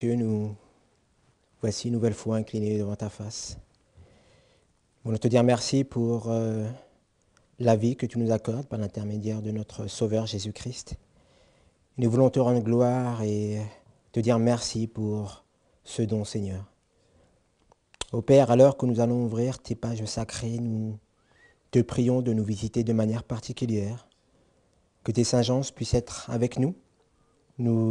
Dieu, nous voici une nouvelle fois inclinés devant ta face. Nous voulons te dire merci pour la vie que tu nous accordes par l'intermédiaire de notre Sauveur Jésus-Christ. Nous voulons te rendre gloire et te dire merci pour ce don, Seigneur. Ô Père, à l'heure que nous allons ouvrir tes pages sacrées, nous te prions de nous visiter de manière particulière, que tes saints-anges puissent être avec nous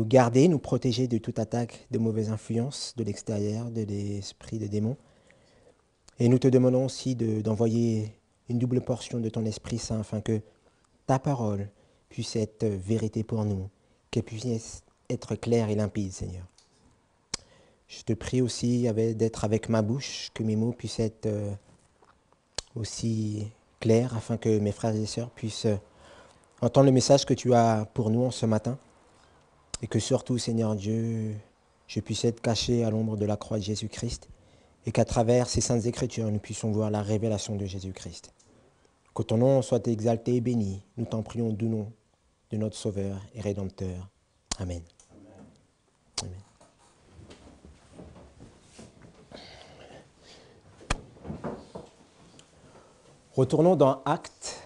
garder, nous protéger de toute attaque de mauvaises influences de l'extérieur, de l'esprit des démons. Et nous te demandons aussi d'envoyer une double portion de ton Esprit Saint afin que ta parole puisse être vérité pour nous, qu'elle puisse être claire et limpide, Seigneur. Je te prie aussi d'être avec ma bouche, que mes mots puissent être aussi clairs afin que mes frères et sœurs puissent entendre le message que tu as pour nous en ce matin. Et que surtout, Seigneur Dieu, je puisse être caché à l'ombre de la croix de Jésus-Christ et qu'à travers ces saintes écritures, nous puissions voir la révélation de Jésus-Christ. Que ton nom soit exalté et béni. Nous t'en prions du nom de notre Sauveur et Rédempteur. Amen. Amen. Retournons dans Actes.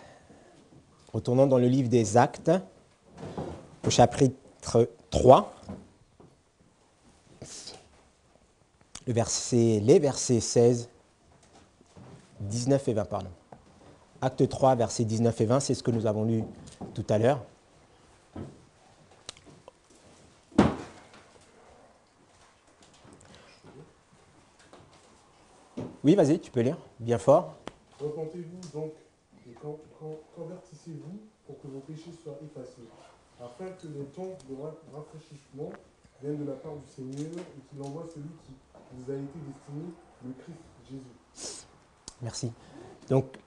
Retournons dans le livre des Actes, au chapitre 3. Les versets 16, 19 et 20, pardon. Acte 3, versets 19 et 20, c'est ce que nous avons lu tout à l'heure. Oui, vas-y, tu peux lire, bien fort. Repentez-vous donc et convertissez-vous pour que vos péchés soient effacés, afin que le temps de rafraîchissement vienne de la part du Seigneur et qu'il envoie celui qui vous a été destiné, le Christ Jésus. Merci. Donc,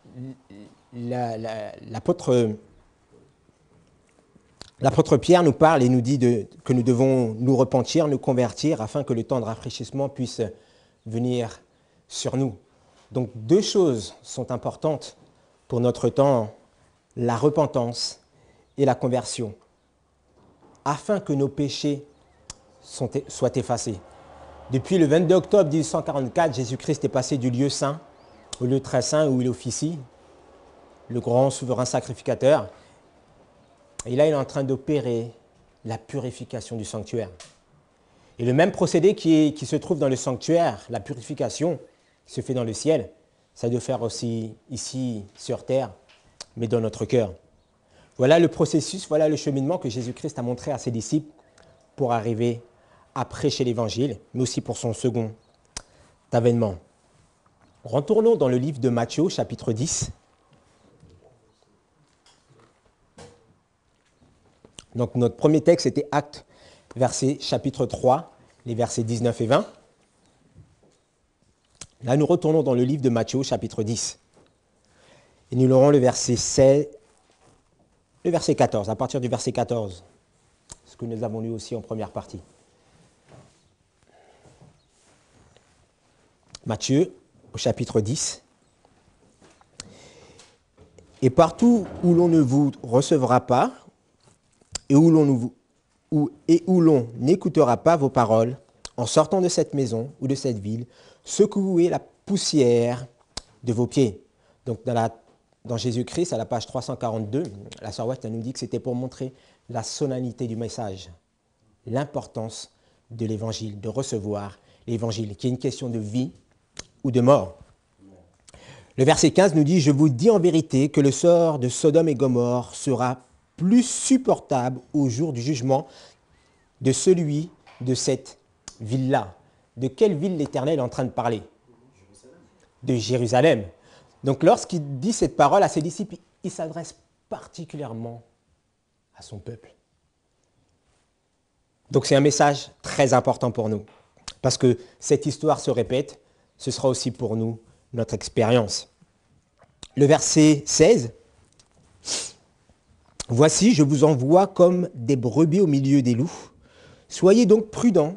l'apôtre Pierre nous parle et nous dit que nous devons nous repentir, nous convertir, afin que le temps de rafraîchissement puisse venir sur nous. Donc, deux choses sont importantes pour notre temps, la repentance et la conversion, afin que nos péchés soient effacés. Depuis le 22 octobre 1844, Jésus-Christ est passé du lieu saint au lieu très saint où il officie, le grand souverain sacrificateur. Et là, il est en train d'opérer la purification du sanctuaire. Et le même procédé qui se trouve dans le sanctuaire, la purification, qui se fait dans le ciel, ça doit faire aussi ici sur terre, mais dans notre cœur. Voilà le processus, voilà le cheminement que Jésus-Christ a montré à ses disciples pour arriver à prêcher l'évangile, mais aussi pour son second avènement. Retournons dans le livre de Matthieu, chapitre 10. Donc notre premier texte était Actes, chapitre 3, les versets 19 et 20. Là, nous retournons dans le livre de Matthieu, chapitre 10. Et nous aurons le verset 14, à partir du verset 14, ce que nous avons lu aussi en première partie. Matthieu, au chapitre 10. Et partout où l'on ne vous recevra pas, et où l'on n'écoutera pas vos paroles, en sortant de cette maison ou de cette ville, secouez la poussière de vos pieds. Donc dans Jésus-Christ, à la page 342, la sœur Ouest nous dit que c'était pour montrer la solennité du message, l'importance de l'évangile, de recevoir l'évangile, qui est une question de vie ou de mort. Le verset 15 nous dit « Je vous dis en vérité que le sort de Sodome et Gomorrhe sera plus supportable au jour du jugement de celui de cette ville-là. » De quelle ville l'Éternel est en train de parler ? De Jérusalem. Donc lorsqu'il dit cette parole à ses disciples, il s'adresse particulièrement à son peuple. Donc c'est un message très important pour nous. Parce que cette histoire se répète, ce sera aussi pour nous notre expérience. Le verset 16. « Voici, je vous envoie comme des brebis au milieu des loups. Soyez donc prudents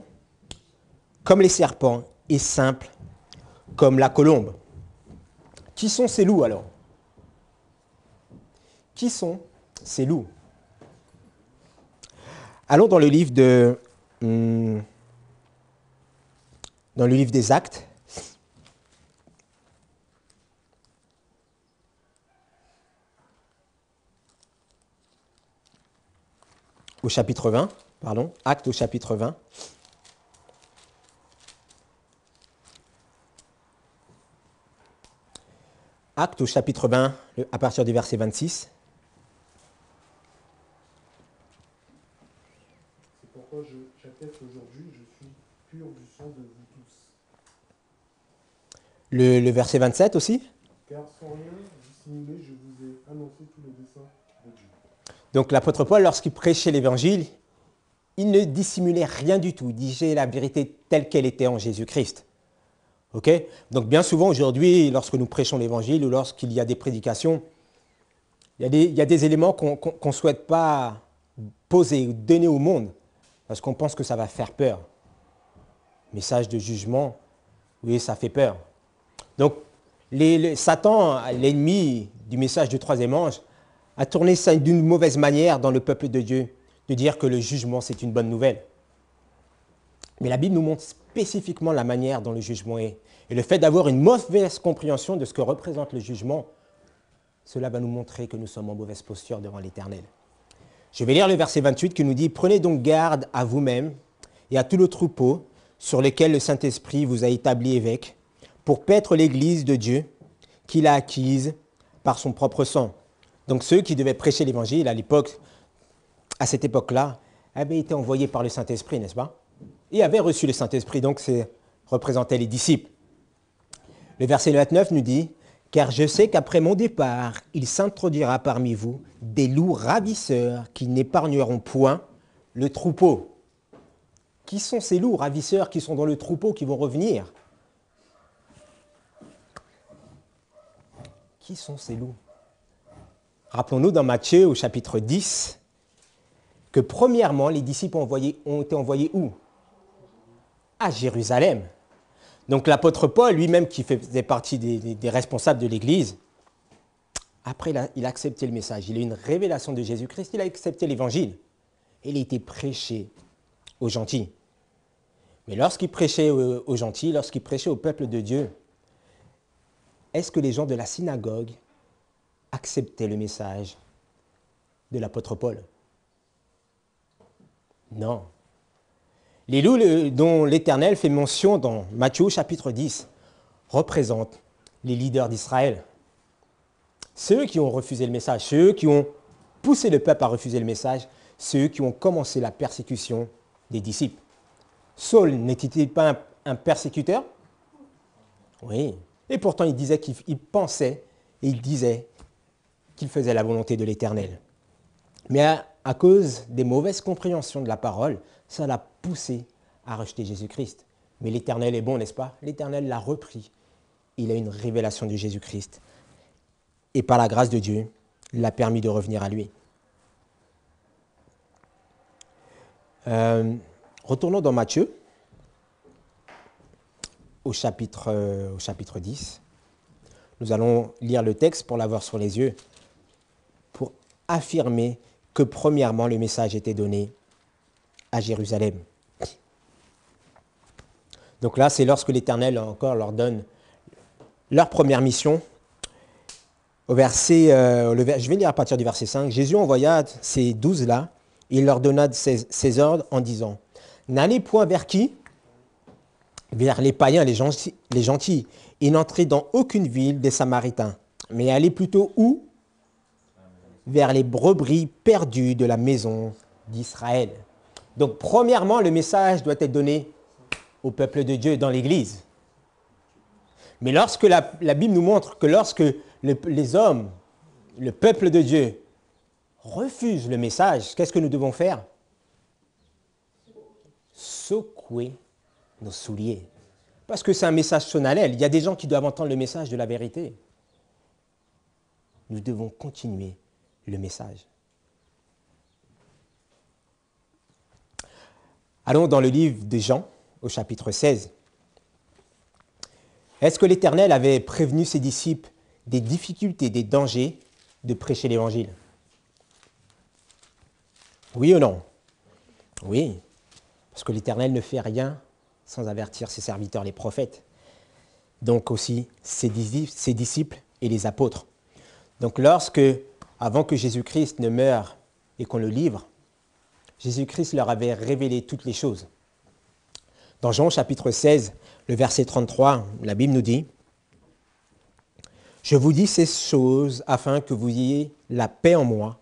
comme les serpents et simples comme la colombe. » Qui sont ces loups alors ? Qui sont ces loups ? Allons dans le livre de dans le livre des Actes, au chapitre 20, pardon, Actes au chapitre 20. Actes au chapitre 20, à partir du verset 26. C'est pourquoi j'atteste aujourd'hui, je suis pur du sang de vous tous. Le verset 27 aussi. Car sans rien dissimuler, je vous ai annoncé tous les desseins de Dieu. Donc l'apôtre Paul, lorsqu'il prêchait l'évangile, il ne dissimulait rien du tout. Il disait la vérité telle qu'elle était en Jésus-Christ. Ok ? Donc bien souvent aujourd'hui, lorsque nous prêchons l'évangile ou lorsqu'il y a des prédications, il y a des éléments qu'on ne souhaite pas poser ou donner au monde parce qu'on pense que ça va faire peur. Message de jugement, oui, ça fait peur. Donc Satan, l'ennemi du message du troisième ange, a tourné ça d'une mauvaise manière dans le peuple de Dieu, de dire que le jugement, c'est une bonne nouvelle. Mais la Bible nous montre spécifiquement la manière dont le jugement est. Et le fait d'avoir une mauvaise compréhension de ce que représente le jugement, cela va nous montrer que nous sommes en mauvaise posture devant l'Éternel. Je vais lire le verset 28 qui nous dit « Prenez donc garde à vous-même et à tout le troupeau sur lequel le Saint-Esprit vous a établi évêque, pour paître l'Église de Dieu qu'il a acquise par son propre sang. » Donc ceux qui devaient prêcher l'Évangile à cette époque-là, avaient été envoyés par le Saint-Esprit, n'est-ce pas? Et avaient reçu le Saint-Esprit, donc c'est représentait les disciples. Le verset 29 nous dit « Car je sais qu'après mon départ, il s'introduira parmi vous des loups ravisseurs qui n'épargneront point le troupeau. » Qui sont ces loups ravisseurs qui sont dans le troupeau, qui vont revenir? Qui sont ces loups? Rappelons-nous dans Matthieu au chapitre 10 que premièrement, les disciples ont été envoyés où? À Jérusalem. Donc l'apôtre Paul, lui-même qui faisait partie des responsables de l'Église, après il a accepté le message. Il a eu une révélation de Jésus-Christ, il a accepté l'Évangile. Et il a été prêché aux gentils. Mais lorsqu'il prêchait aux gentils, lorsqu'il prêchait au peuple de Dieu, est-ce que les gens de la synagogue acceptaient le message de l'apôtre Paul? Non. Les loups dont l'Éternel fait mention dans Matthieu chapitre 10 représentent les leaders d'Israël. Ceux qui ont refusé le message, ceux qui ont poussé le peuple à refuser le message, ceux qui ont commencé la persécution des disciples. Saul n'était-il pas un persécuteur? Oui. Et pourtant, il disait qu'il pensait et il disait qu'il faisait la volonté de l'Éternel. Mais à cause des mauvaises compréhensions de la parole, ça l'a poussé à rejeter Jésus-Christ. Mais l'Éternel est bon, n'est-ce pas? L'Éternel l'a repris. Il a une révélation de Jésus-Christ. Et par la grâce de Dieu, il l'a permis de revenir à lui. Retournons dans Matthieu, au chapitre 10. Nous allons lire le texte pour l'avoir sur les yeux, pour affirmer que premièrement le message était donné à Jérusalem. Donc là, c'est lorsque l'Éternel encore leur donne leur première mission. Je vais lire à partir du verset 5. Jésus envoya ces 12-là, et il leur donna ses ordres en disant « N'allez point vers qui? Vers les païens, les gentils, et n'entrez dans aucune ville des Samaritains, mais allez plutôt où? Vers les brebis perdues de la maison d'Israël. » Donc, premièrement, le message doit être donné au peuple de Dieu dans l'Église. Mais lorsque la Bible nous montre que lorsque les hommes, le peuple de Dieu, refusent le message, qu'est-ce que nous devons faire? Secouer nos souliers. Parce que c'est un message solennel. Il y a des gens qui doivent entendre le message de la vérité. Nous devons continuer le message. Allons dans le livre de Jean, au chapitre 16. Est-ce que l'Éternel avait prévenu ses disciples des difficultés, des dangers de prêcher l'Évangile? Oui ou non? Oui, parce que l'Éternel ne fait rien sans avertir ses serviteurs, les prophètes. Donc aussi ses disciples et les apôtres. Donc avant que Jésus-Christ ne meure et qu'on le livre, Jésus-Christ leur avait révélé toutes les choses. Dans Jean chapitre 16, le verset 33, la Bible nous dit « Je vous dis ces choses afin que vous ayez la paix en moi.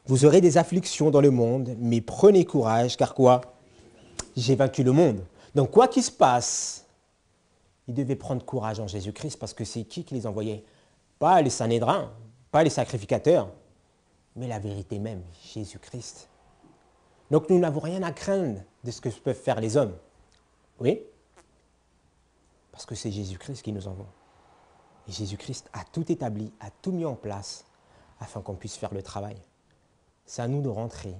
Vous aurez des afflictions dans le monde, mais prenez courage, car quoi? J'ai vaincu le monde. » Donc quoi qu'il se passe, ils devaient prendre courage en Jésus-Christ, parce que c'est qui les envoyait? Pas les Sanhédrins, pas les sacrificateurs, mais la vérité même, Jésus-Christ. Donc nous n'avons rien à craindre de ce que peuvent faire les hommes. Oui? Parce que c'est Jésus-Christ qui nous envoie. Et Jésus-Christ a tout établi, a tout mis en place afin qu'on puisse faire le travail. C'est à nous de rentrer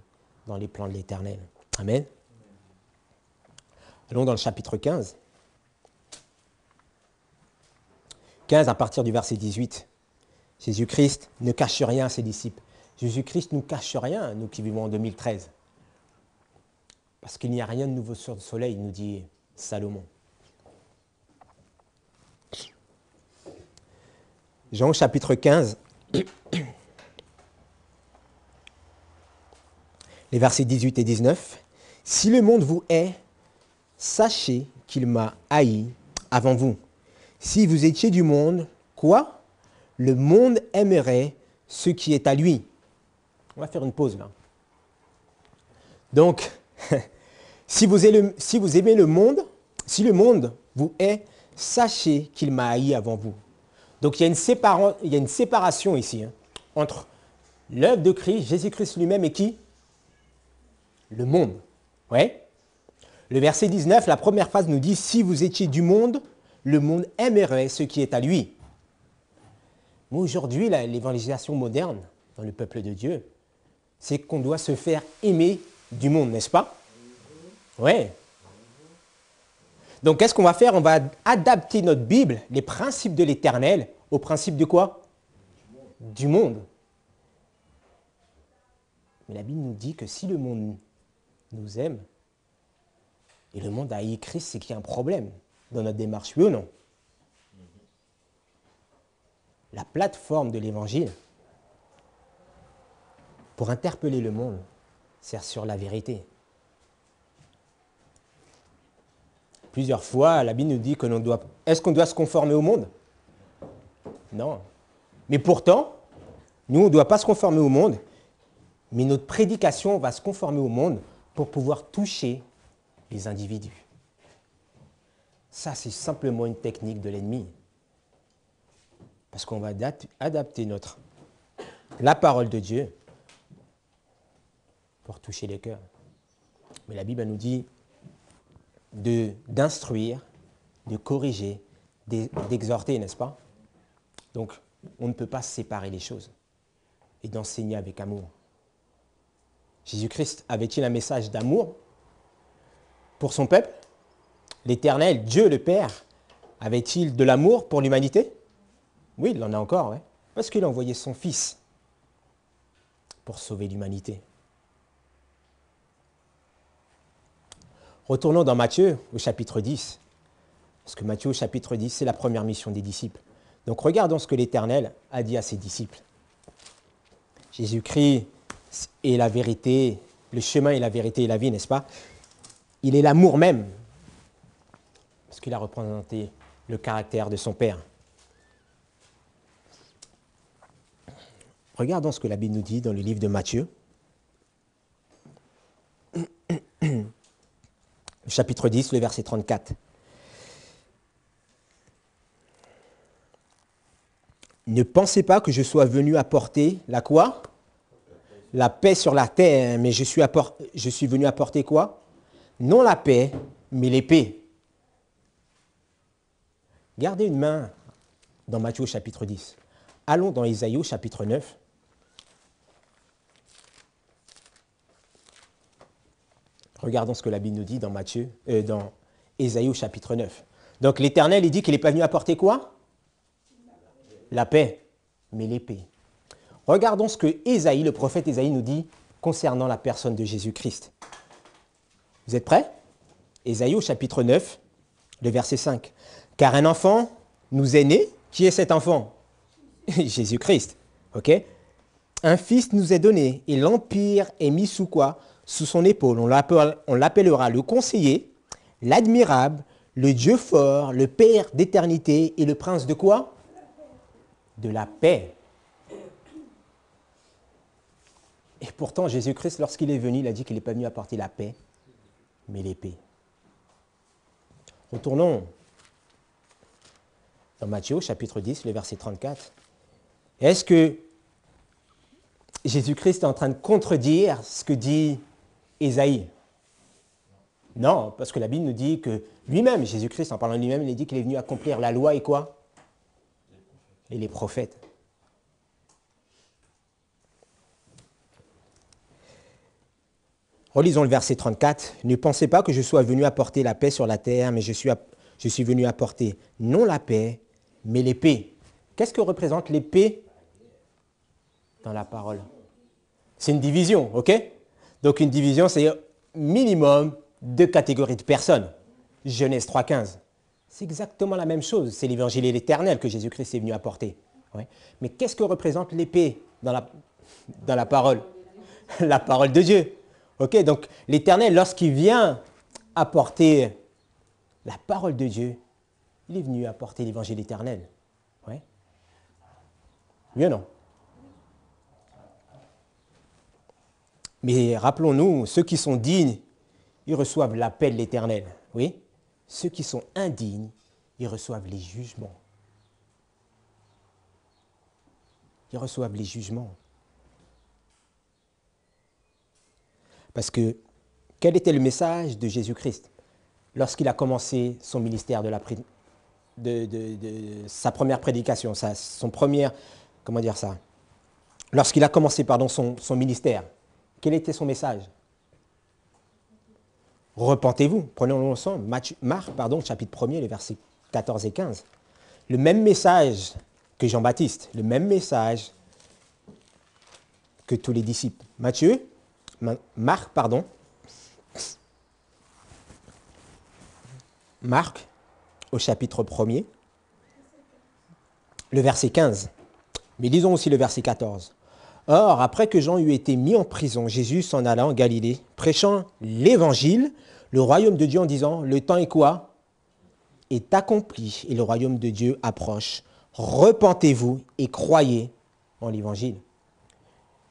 dans les plans de l'Éternel. Amen. Allons dans le chapitre 15. 15 à partir du verset 18. Jésus-Christ ne cache rien à ses disciples. Jésus-Christ ne nous cache rien, nous qui vivons en 2013. Parce qu'il n'y a rien de nouveau sur le soleil, nous dit Salomon. Jean chapitre 15, les versets 18 et 19. « Si le monde vous hait, sachez qu'il m'a haï avant vous. Si vous étiez du monde, quoi? Le monde aimerait ce qui est à lui. » On va faire une pause là. Donc, si vous aimez le monde, si le monde vous hait, sachez qu'il m'a haï avant vous. Donc il y a une séparation ici entre l'œuvre de Christ, Jésus-Christ lui-même et qui? Le monde. Ouais. Le verset 19, la première phrase nous dit « Si vous étiez du monde, le monde aimerait ce qui est à lui. » Mais aujourd'hui, l'évangélisation moderne dans le peuple de Dieu, c'est qu'on doit se faire aimer du monde, n'est-ce pas? Ouais. Donc, qu'est-ce qu'on va faire? On va adapter notre Bible, les principes de l'Éternel, aux principes de quoi? Du monde. Mais la Bible nous dit que si le monde nous aime, et le monde a haï Christ, c'est qu'il y a un problème dans notre démarche, oui ou non? La plateforme de l'Évangile, pour interpeller le monde, sert sur la vérité. Plusieurs fois, la Bible nous dit que est-ce qu'on doit se conformer au monde? Non. Mais pourtant, nous, on ne doit pas se conformer au monde, mais notre prédication va se conformer au monde pour pouvoir toucher les individus. Ça, c'est simplement une technique de l'ennemi. Parce qu'on va adapter la parole de Dieu pour toucher les cœurs. Mais la Bible nous dit d'instruire, de corriger, d'exhorter, n'est-ce pas? Donc, on ne peut pas séparer les choses et d'enseigner avec amour. Jésus-Christ avait-il un message d'amour pour son peuple? L'Éternel, Dieu le Père, avait-il de l'amour pour l'humanité? Oui, il en a encore, ouais. Parce qu'il a envoyé son Fils pour sauver l'humanité. Retournons dans Matthieu au chapitre 10. Parce que Matthieu au chapitre 10, c'est la première mission des disciples. Donc regardons ce que l'Éternel a dit à ses disciples. Jésus-Christ est la vérité, le chemin est la vérité et la vie, n'est-ce pas? Il est l'amour même. Parce qu'il a représenté le caractère de son Père. Regardons ce que la Bible nous dit dans le livre de Matthieu. Chapitre 10, le verset 34. Ne pensez pas que je sois venu apporter la quoi? La paix sur la terre, mais je suis venu apporter quoi? Non la paix, mais l'épée. Gardez une main dans Matthieu chapitre 10. Allons dans Ésaïe chapitre 9. Regardons ce que la Bible nous dit dans dans Ésaïe chapitre 9. Donc l'Éternel, il dit qu'il n'est pas venu apporter quoi? La paix, mais l'épée. Regardons ce que Ésaïe, le prophète Ésaïe, nous dit concernant la personne de Jésus-Christ. Vous êtes prêts? Ésaïe chapitre 9, le verset 5. Car un enfant nous est né. Qui est cet enfant? Jésus-Christ. Ok? Un fils nous est donné et l'empire est mis sous quoi? Sous son épaule. On l'appellera le conseiller, l'admirable, le Dieu fort, le Père d'éternité et le prince de quoi? De la paix. Et pourtant, Jésus-Christ, lorsqu'il est venu, il a dit qu'il n'est pas venu apporter la paix, mais l'épée. Retournons dans Matthieu, chapitre 10, le verset 34. Est-ce que Jésus-Christ est en train de contredire ce que dit Ésaïe? Non, parce que la Bible nous dit que lui-même, Jésus-Christ, en parlant de lui-même, il dit qu'il est venu accomplir la loi et quoi? Et les prophètes. Relisons le verset 34. Ne pensez pas que je sois venu apporter la paix sur la terre, mais je suis venu apporter non la paix, mais l'épée. Qu'est-ce que représente l'épée dans la parole? C'est une division, ok? Donc une division, c'est minimum 2 catégories de personnes. Genèse 3,15. C'est exactement la même chose. C'est l'évangile et l'éternel que Jésus-Christ est venu apporter. Ouais. Mais qu'est-ce que représente l'épée dans la parole? La parole de Dieu. Ok, donc l'Éternel, lorsqu'il vient apporter la parole de Dieu, il est venu apporter l'évangile éternel. Ouais. Oui ou non? Mais rappelons-nous, ceux qui sont dignes, ils reçoivent la paix de l'Éternel. Oui? Ceux qui sont indignes, ils reçoivent les jugements. Ils reçoivent les jugements. Parce que, quel était le message de Jésus-Christ lorsqu'il a commencé son ministère de sa première prédication, son première, comment dire ça? Lorsqu'il a commencé, son ministère, quel était son message? Repentez-vous. Prenons-le ensemble. Marc, chapitre 1er, les versets 14 et 15. Le même message que Jean-Baptiste, le même message que tous les disciples. Marc, au chapitre 1er, le verset 15. Mais lisons aussi le verset 14. Or, après que Jean eut été mis en prison, Jésus s'en alla en Galilée, prêchant l'évangile, le royaume de Dieu en disant, le temps est quoi? Est accompli et le royaume de Dieu approche. Repentez-vous et croyez en l'évangile.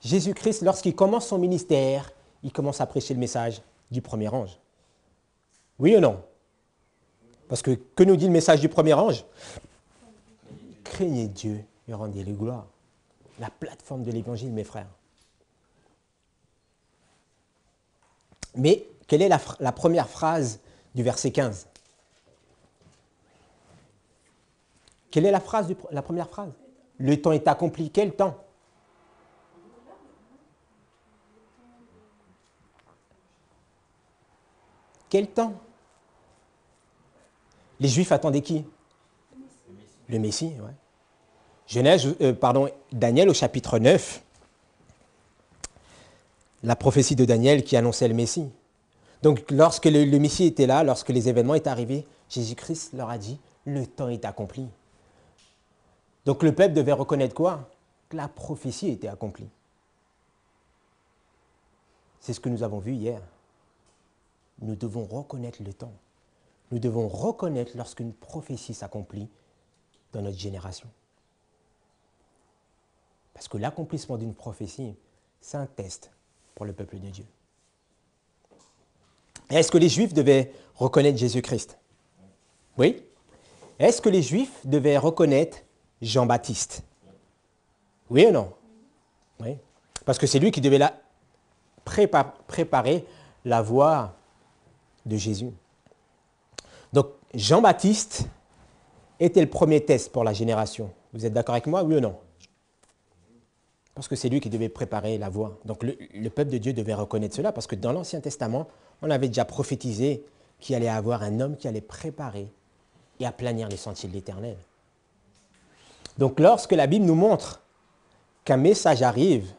Jésus-Christ, lorsqu'il commence son ministère, il commence à prêcher le message du premier ange. Oui ou non? Parce que nous dit le message du premier ange? Craignez Dieu et rendez-lui gloire. La plateforme de l'évangile, mes frères. Mais quelle est la première phrase du verset 15? Quelle est la première phrase? Le temps est accompli. Quel temps? Quel temps? Les Juifs attendaient qui? Le Messie, ouais. Daniel au chapitre 9, la prophétie de Daniel qui annonçait le Messie. Donc lorsque le Messie était là, lorsque les événements étaient arrivés, Jésus-Christ leur a dit, le temps est accompli. Donc le peuple devait reconnaître quoi? Que la prophétie était accomplie. C'est ce que nous avons vu hier. Nous devons reconnaître le temps. Nous devons reconnaître lorsqu'une prophétie s'accomplit dans notre génération. Parce que l'accomplissement d'une prophétie, c'est un test pour le peuple de Dieu. Est-ce que les Juifs devaient reconnaître Jésus-Christ? Oui. Est-ce que les Juifs devaient reconnaître Jean-Baptiste? Oui ou non? Oui. Parce que c'est lui qui devait préparer la voie de Jésus. Donc, Jean-Baptiste était le premier test pour la génération. Vous êtes d'accord avec moi, oui ou non? Parce que c'est lui qui devait préparer la voie. Donc, le peuple de Dieu devait reconnaître cela, parce que dans l'Ancien Testament, on avait déjà prophétisé qu'il allait avoir un homme qui allait préparer et aplanir les sentiers de l'Éternel. Donc, lorsque la Bible nous montre qu'un message arrive,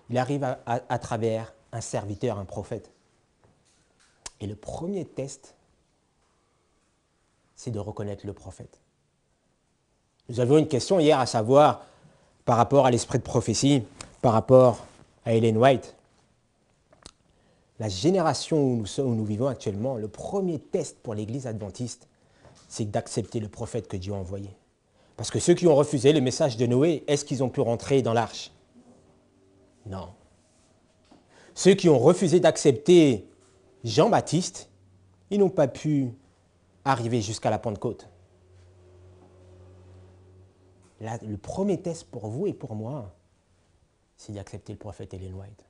il arrive à travers un serviteur, un prophète. Et le premier test c'est de reconnaître le prophète. Nous avions une question hier à savoir, par rapport à l'esprit de prophétie, par rapport à Ellen White. La génération où nous vivons actuellement, le premier test pour l'Église adventiste, c'est d'accepter le prophète que Dieu a envoyé. Parce que ceux qui ont refusé le message de Noé, est-ce qu'ils ont pu rentrer dans l'arche? Non. Ceux qui ont refusé d'accepter Jean-Baptiste, ils n'ont pas pu arriver jusqu'à la Pentecôte. Là, le premier test pour vous et pour moi, c'est d'accepter le prophète Ellen White.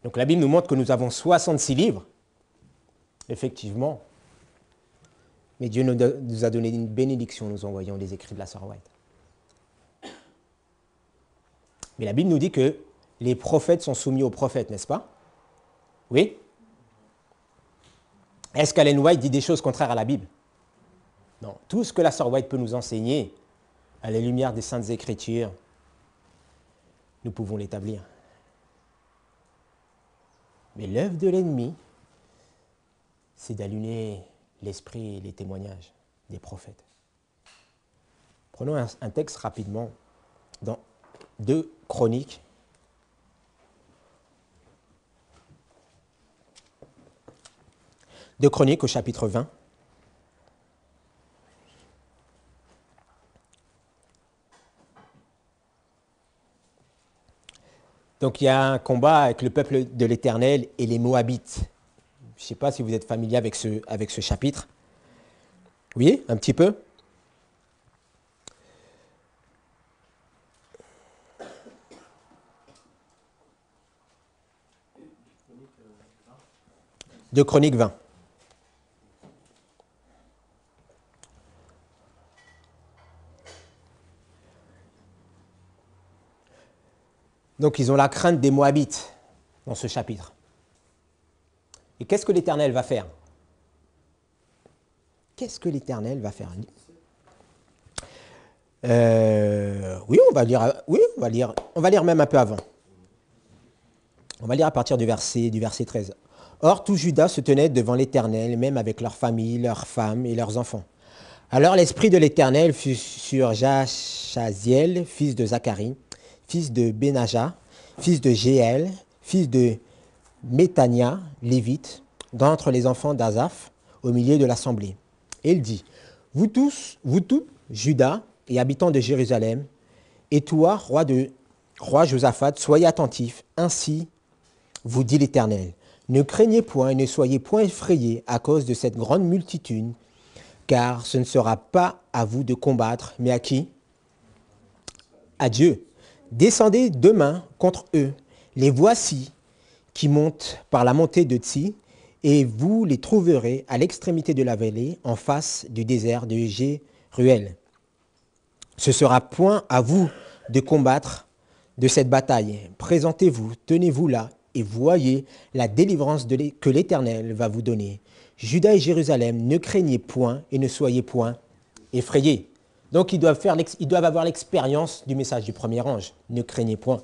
Donc la Bible nous montre que nous avons 66 livres, effectivement. Mais Dieu nous a donné une bénédiction, nous envoyant les écrits de la sœur White. Mais la Bible nous dit que les prophètes sont soumis aux prophètes, n'est-ce pas? Oui? Est-ce qu'Ellen White dit des choses contraires à la Bible? Non. Tout ce que la sœur White peut nous enseigner, à la lumière des Saintes Écritures, nous pouvons l'établir. Mais l'œuvre de l'ennemi, c'est d'allumer l'esprit et les témoignages des prophètes. Prenons un texte rapidement dans 2 Chroniques. Deux Chroniques au chapitre 20. Donc il y a un combat avec le peuple de l'Éternel et les Moabites. Je ne sais pas si vous êtes familier avec ce chapitre. Oui, un petit peu. Deux Chroniques 20. Donc ils ont la crainte des Moabites dans ce chapitre. Et qu'est-ce que l'Éternel va faire? Qu'est-ce que l'Éternel va faire? Oui, on va lire même un peu avant. On va lire à partir du verset 13. Or, tout Juda se tenait devant l'Éternel, même avec leurs familles, leurs femmes et leurs enfants. Alors l'Esprit de l'Éternel fut sur Jachaziel, fils de Zacharie, fils de Benaja, fils de Jéel, fils de Métania, lévite, d'entre les enfants d'Azaph, au milieu de l'assemblée. Et il dit, vous tous, Juda et habitants de Jérusalem, et toi, roi Josaphat, soyez attentifs, ainsi vous dit l'Éternel. Ne craignez point et ne soyez point effrayés à cause de cette grande multitude, car ce ne sera pas à vous de combattre, mais à qui? À Dieu. Descendez demain contre eux. Les voici qui montent par la montée de Tsi, et vous les trouverez à l'extrémité de la vallée, en face du désert de Jéruel. Ce sera point à vous de combattre de cette bataille. Présentez-vous, tenez-vous là, et voyez la délivrance que l'Éternel va vous donner. Juda et Jérusalem, ne craignez point et ne soyez point effrayés. Donc ils doivent avoir l'expérience du message du premier ange. Ne craignez point.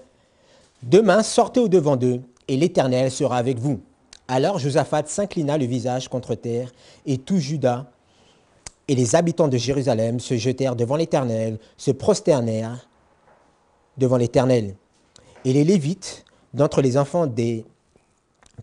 Demain, sortez au-devant d'eux, et l'Éternel sera avec vous. Alors Josaphat s'inclina le visage contre terre, et tout Juda et les habitants de Jérusalem se jetèrent devant l'Éternel, se prosternèrent devant l'Éternel. Et les Lévites, d'entre les enfants des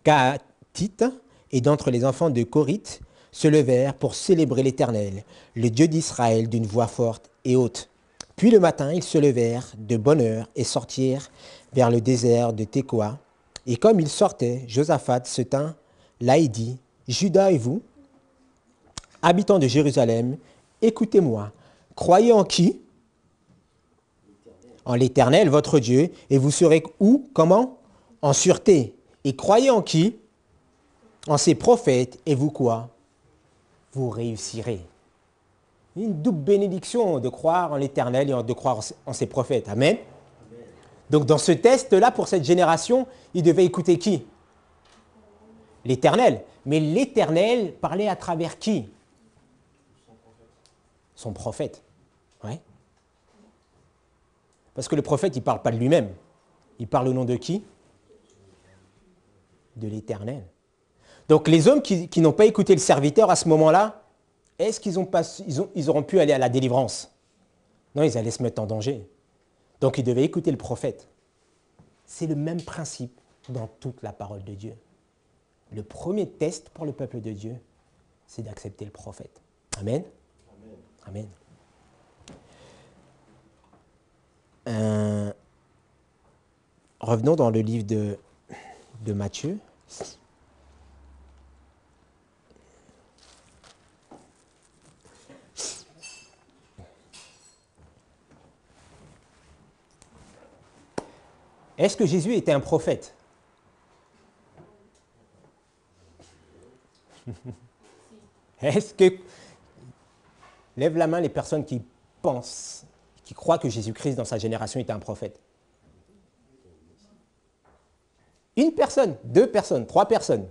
Kahatites et d'entre les enfants de Corite, se levèrent pour célébrer l'Éternel, le Dieu d'Israël, d'une voix forte et haute. Puis le matin, ils se levèrent de bonne heure et sortirent vers le désert de Tekoa. Et comme ils sortaient, Josaphat se tint là et dit, Juda et vous, habitants de Jérusalem, écoutez-moi, croyez en qui? En l'Éternel, votre Dieu, et vous serez où? Comment? En sûreté. Et croyez en qui? En ses prophètes, et vous quoi? Vous réussirez. Une double bénédiction de croire en l'Éternel et de croire en ses prophètes. Amen. Donc dans ce test-là, pour cette génération, ils devaient écouter qui? L'Éternel. Mais l'Éternel parlait à travers qui? Son prophète. Ouais. Parce que le prophète, il ne parle pas de lui-même. Il parle au nom de qui? De l'Éternel. Donc les hommes qui n'ont pas écouté le serviteur à ce moment-là, est-ce qu'ils ils auront pu aller à la délivrance? Non, ils allaient se mettre en danger. Donc ils devaient écouter le prophète. C'est le même principe dans toute la parole de Dieu. Le premier test pour le peuple de Dieu, c'est d'accepter le prophète. Amen. Amen. Revenons dans le livre de Matthieu. Est-ce que Jésus était un prophète? Est-ce que... Lève la main les personnes qui pensent, qui croient que Jésus-Christ dans sa génération était un prophète. Une personne, deux personnes, trois personnes.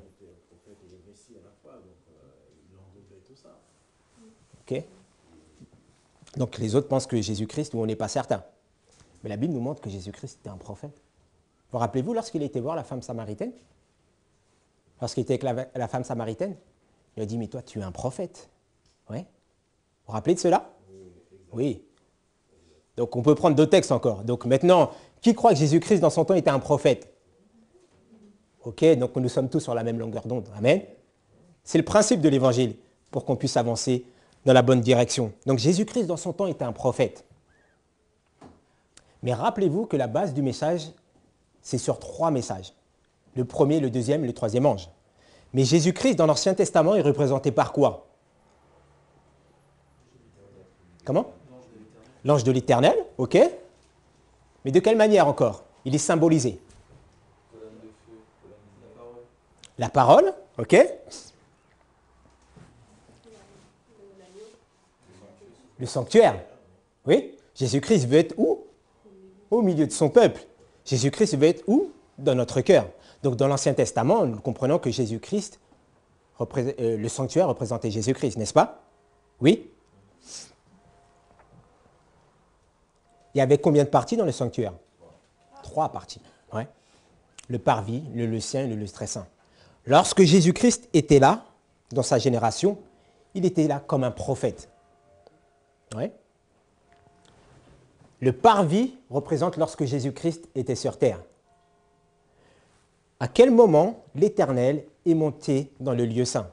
Ok. Donc les autres pensent que Jésus-Christ, nous on n'est pas certain. Mais la Bible nous montre que Jésus-Christ était un prophète. Vous rappelez-vous lorsqu'il a été voir la femme samaritaine? Lorsqu'il était avec la femme samaritaine, il a dit, mais toi tu es un prophète. Ouais. Vous vous rappelez de cela? Oui. Donc on peut prendre deux textes encore. Donc maintenant, qui croit que Jésus-Christ dans son temps était un prophète? Ok, donc nous sommes tous sur la même longueur d'onde. Amen. C'est le principe de l'évangile pour qu'on puisse avancer dans la bonne direction. Donc Jésus-Christ dans son temps était un prophète. Mais rappelez-vous que la base du message, c'est sur trois messages. Le premier, le deuxième et le troisième ange. Mais Jésus-Christ dans l'Ancien Testament est représenté par quoi? Comment? L'ange de l'Éternel, ok. Mais de quelle manière encore? Il est symbolisé. La parole, ok. Le sanctuaire, oui. Jésus-Christ veut être où? Au milieu de son peuple. Jésus-Christ veut être où? Dans notre cœur. Donc dans l'Ancien Testament, nous comprenons que Jésus-Christ, le sanctuaire représentait Jésus-Christ, n'est-ce pas? Oui. Il y avait combien de parties dans le sanctuaire? 3 parties. Ouais. Le parvis, le lieu saint et le lieu très saint. Lorsque Jésus-Christ était là, dans sa génération, il était là comme un prophète. Ouais. Le parvis représente lorsque Jésus-Christ était sur terre. À quel moment l'Éternel est monté dans le lieu saint?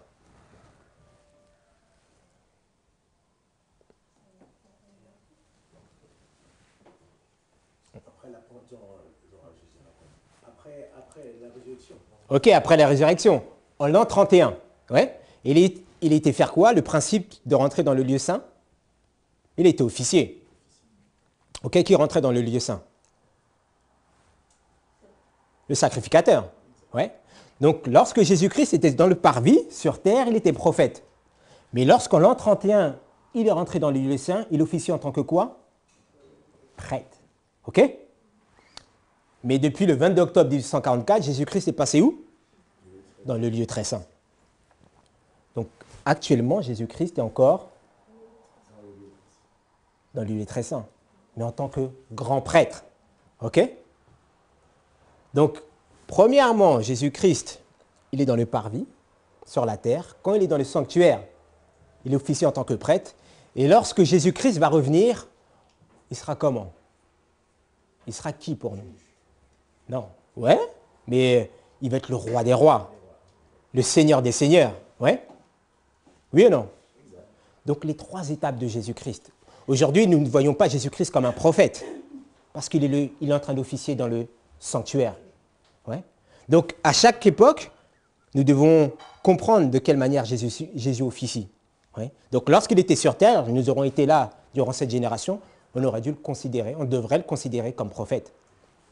Après la résurrection. Ok, après la résurrection, en l'an 31. Ouais. Il était faire quoi? Le principe de rentrer dans le lieu saint? Il était officier. Ok, qui rentrait dans le lieu saint? Le sacrificateur. Ouais. Donc, lorsque Jésus-Christ était dans le parvis, sur terre, il était prophète. Mais lorsqu'en l'an 31, il est rentré dans le lieu saint, il officie en tant que quoi? Prêtre. Ok? Mais depuis le 22 octobre 1844, Jésus-Christ est passé où? Dans le lieu très saint. Donc, actuellement, Jésus-Christ est encore dans le lieu très saint, mais en tant que grand prêtre. Ok? Donc, premièrement, Jésus-Christ, il est dans le parvis, sur la terre. Quand il est dans le sanctuaire, il officie en tant que prêtre. Et lorsque Jésus-Christ va revenir, il sera comment? Il sera qui pour nous? Non. Ouais, mais il va être le roi des rois, le seigneur des seigneurs. Ouais? Oui ou non? Donc les 3 étapes de Jésus-Christ. Aujourd'hui, nous ne voyons pas Jésus-Christ comme un prophète, parce qu'il est en train d'officier dans le sanctuaire. Ouais? Donc à chaque époque, nous devons comprendre de quelle manière Jésus officie. Ouais? Donc lorsqu'il était sur terre, nous aurons été là durant cette génération, on aurait dû le considérer, on devrait le considérer comme prophète.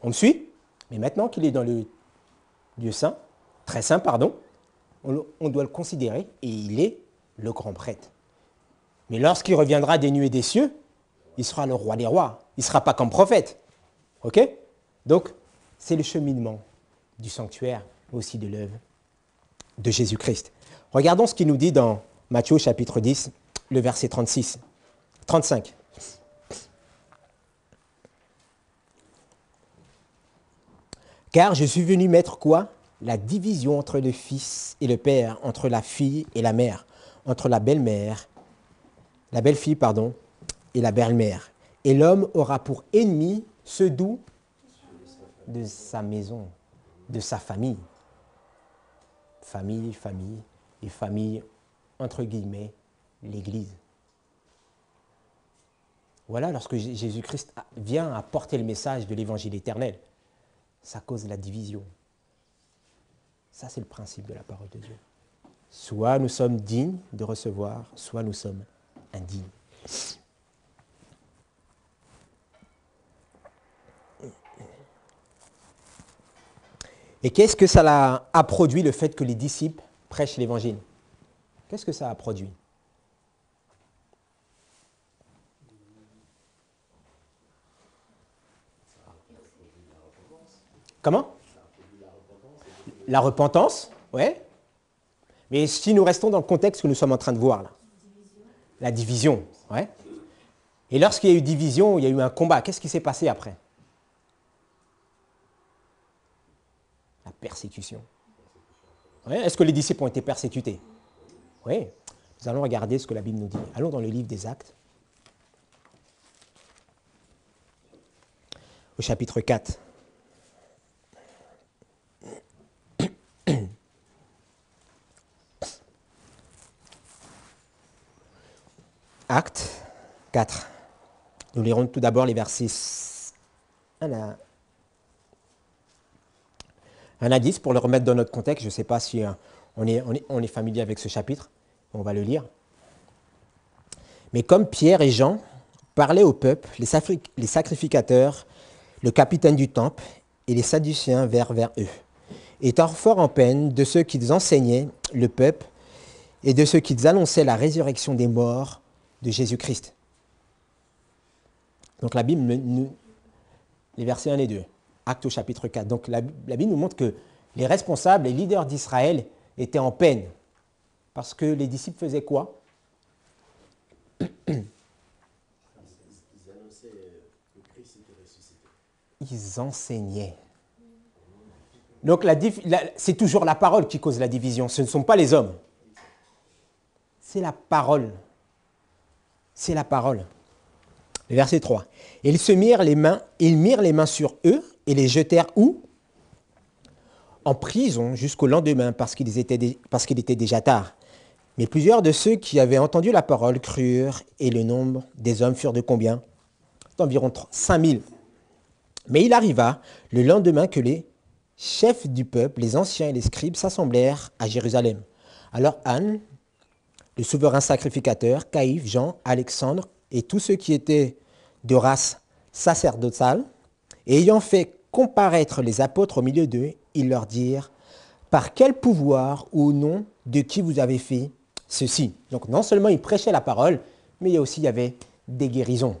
On me suit? Mais maintenant qu'il est dans le lieu saint, très saint, pardon, on doit le considérer et il est le grand prêtre. Mais lorsqu'il reviendra des nuées des cieux, il sera le roi des rois. Il ne sera pas comme prophète. Ok? Donc, c'est le cheminement du sanctuaire, mais aussi de l'œuvre de Jésus-Christ. Regardons ce qu'il nous dit dans Matthieu chapitre 10, le verset 35. Car je suis venu mettre quoi? la division entre le fils et le père, entre la fille et la mère, entre la belle-mère, la belle-fille, pardon, et la belle-mère. Et l'homme aura pour ennemi ceux d'où? De sa maison, de sa famille. Famille, famille, et famille, entre guillemets, l'Église. Voilà, lorsque Jésus-Christ vient apporter le message de l'évangile éternel, ça cause la division. Ça, c'est le principe de la parole de Dieu. Soit nous sommes dignes de recevoir, soit nous sommes indignes. Et qu'est-ce que ça a produit, le fait que les disciples prêchent l'évangile? Qu'est-ce que ça a produit? Comment? La repentance, ouais. Mais si nous restons dans le contexte que nous sommes en train de voir là, la division, ouais. Et lorsqu'il y a eu division, il y a eu un combat. Qu'est-ce qui s'est passé après? La persécution. Ouais. Est-ce que les disciples ont été persécutés? Oui. Nous allons regarder ce que la Bible nous dit. Allons dans le livre des Actes, au chapitre 4. Actes 4. Nous lirons tout d'abord les versets 1 à 10 pour le remettre dans notre contexte. Je ne sais pas si on est familier avec ce chapitre. On va le lire. Mais comme Pierre et Jean parlaient au peuple, les sacrificateurs, le capitaine du temple et les Sadducéens vinrent vers eux, étant fort en peine de ceux qu'ils enseignaient le peuple et de ceux qu'ils annonçaient la résurrection des morts de Jésus-Christ. Donc la Bible, les versets 1 et 2, Actes au chapitre 4. Donc la Bible nous montre que les responsables, les leaders d'Israël étaient en peine. Parce que les disciples faisaient quoi? Ils annonçaient que Christ était ressuscité. Ils enseignaient. Donc c'est toujours la parole qui cause la division. Ce ne sont pas les hommes. C'est la parole. C'est la parole. Le verset 3. Et ils mirent les mains sur eux et les jetèrent où? En prison jusqu'au lendemain parce qu'il était déjà tard. Mais plusieurs de ceux qui avaient entendu la parole crurent et le nombre des hommes furent de combien? D'environ 5000. Mais il arriva le lendemain que les chefs du peuple, les anciens et les scribes s'assemblèrent à Jérusalem. Alors Anne, le souverain sacrificateur, Caïphe, Jean, Alexandre et tous ceux qui étaient de race sacerdotale, et ayant fait comparaître les apôtres au milieu d'eux, ils leur dirent: par quel pouvoir ou au nom de qui vous avez fait ceci? Donc non seulement ils prêchaient la parole, mais il y avait des guérisons.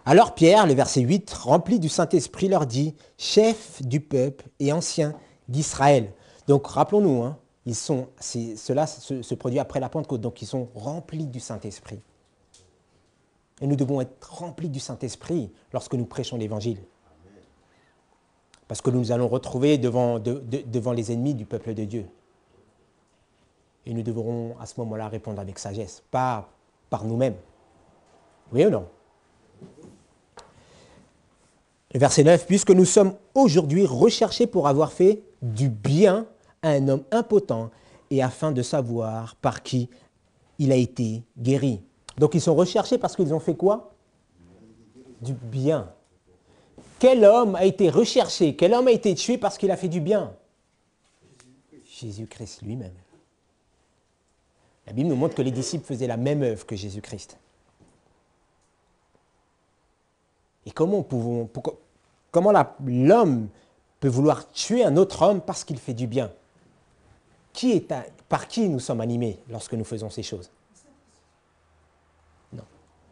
Alors Pierre, le verset 8, rempli du Saint-Esprit, leur dit: chef du peuple et ancien d'Israël. Donc rappelons-nous, cela se produit après la Pentecôte, donc ils sont remplis du Saint-Esprit. Et nous devons être remplis du Saint-Esprit lorsque nous prêchons l'Évangile. Parce que nous nous allons retrouver devant les ennemis du peuple de Dieu. Et nous devrons à ce moment-là répondre avec sagesse, pas par nous-mêmes. Oui ou non? Le verset 9, puisque nous sommes aujourd'hui recherchés pour avoir fait du bien à un homme impotent et afin de savoir par qui il a été guéri. Donc ils sont recherchés parce qu'ils ont fait quoi? Du bien. Quel homme a été recherché? Quel homme a été tué parce qu'il a fait du bien? Jésus-Christ lui-même. La Bible nous montre que les disciples faisaient la même œuvre que Jésus-Christ. Et comment l'homme peut vouloir tuer un autre homme parce qu'il fait du bien? Par qui nous sommes animés lorsque nous faisons ces choses? Non.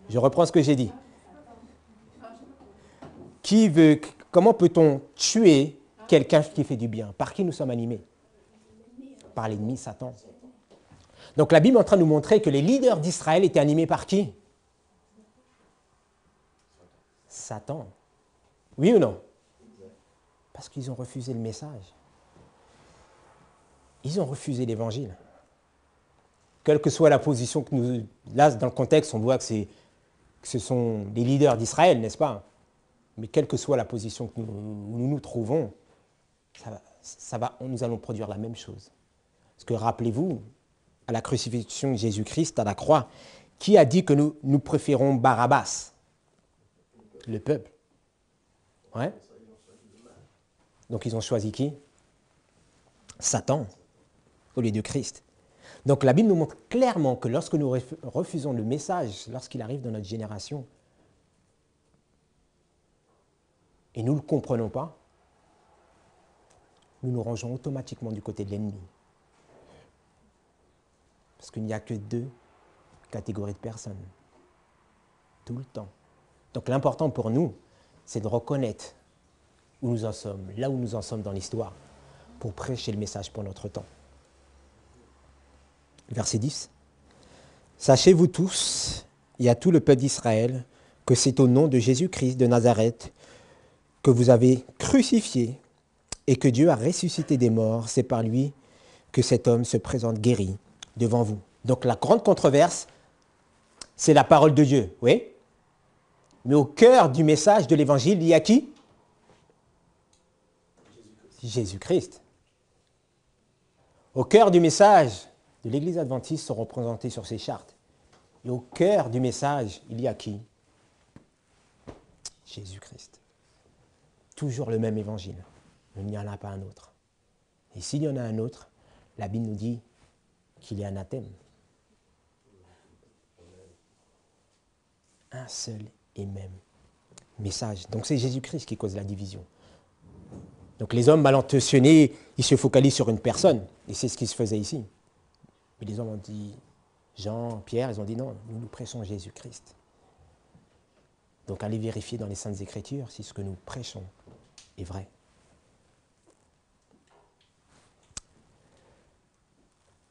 Je reprends ce que j'ai dit. Comment peut-on tuer quelqu'un qui fait du bien? Par qui nous sommes animés? Par l'ennemi, Satan. Donc la Bible est en train de nous montrer que les leaders d'Israël étaient animés par qui? Satan. Oui ou non? Parce qu'ils ont refusé le message. Ils ont refusé l'évangile. Quelle que soit la position que nous... Là, dans le contexte, on voit que ce sont les leaders d'Israël, n'est-ce pas? Mais quelle que soit la position que nous nous trouvons, nous allons produire la même chose. Parce que rappelez-vous, à la crucifixion de Jésus-Christ, à la croix, qui a dit que nous préférons Barabbas? Le peuple. Ouais. Donc ils ont choisi qui? Satan, au lieu de Christ. Donc la Bible nous montre clairement que lorsque nous refusons le message, lorsqu'il arrive dans notre génération, et nous ne le comprenons pas, nous nous rangeons automatiquement du côté de l'ennemi. Parce qu'il n'y a que deux catégories de personnes. Tout le temps. Donc l'important pour nous, c'est de reconnaître où nous en sommes, là où nous en sommes dans l'histoire, pour prêcher le message pour notre temps. Verset 10. Sachez-vous tous, et à tout le peuple d'Israël, que c'est au nom de Jésus-Christ de Nazareth que vous avez crucifié et que Dieu a ressuscité des morts. C'est par lui que cet homme se présente guéri devant vous. Donc la grande controverse, c'est la parole de Dieu, oui. Mais au cœur du message de l'évangile, il y a qui? Jésus-Christ. Au cœur du message de l'Église adventiste sont représentés sur ces chartes. Et au cœur du message, il y a qui? Jésus-Christ. Toujours le même évangile. Il n'y en a pas un autre. Et s'il y en a un autre, la Bible nous dit qu'il est anathème. Un seul et même message. Donc c'est Jésus-Christ qui cause la division. Donc les hommes mal intentionnés, ils se focalisent sur une personne. Et c'est ce qui se faisait ici. Mais les hommes ont dit, Jean, Pierre, ils ont dit non, nous prêchons Jésus-Christ. Donc allez vérifier dans les Saintes Écritures si ce que nous prêchons est vrai.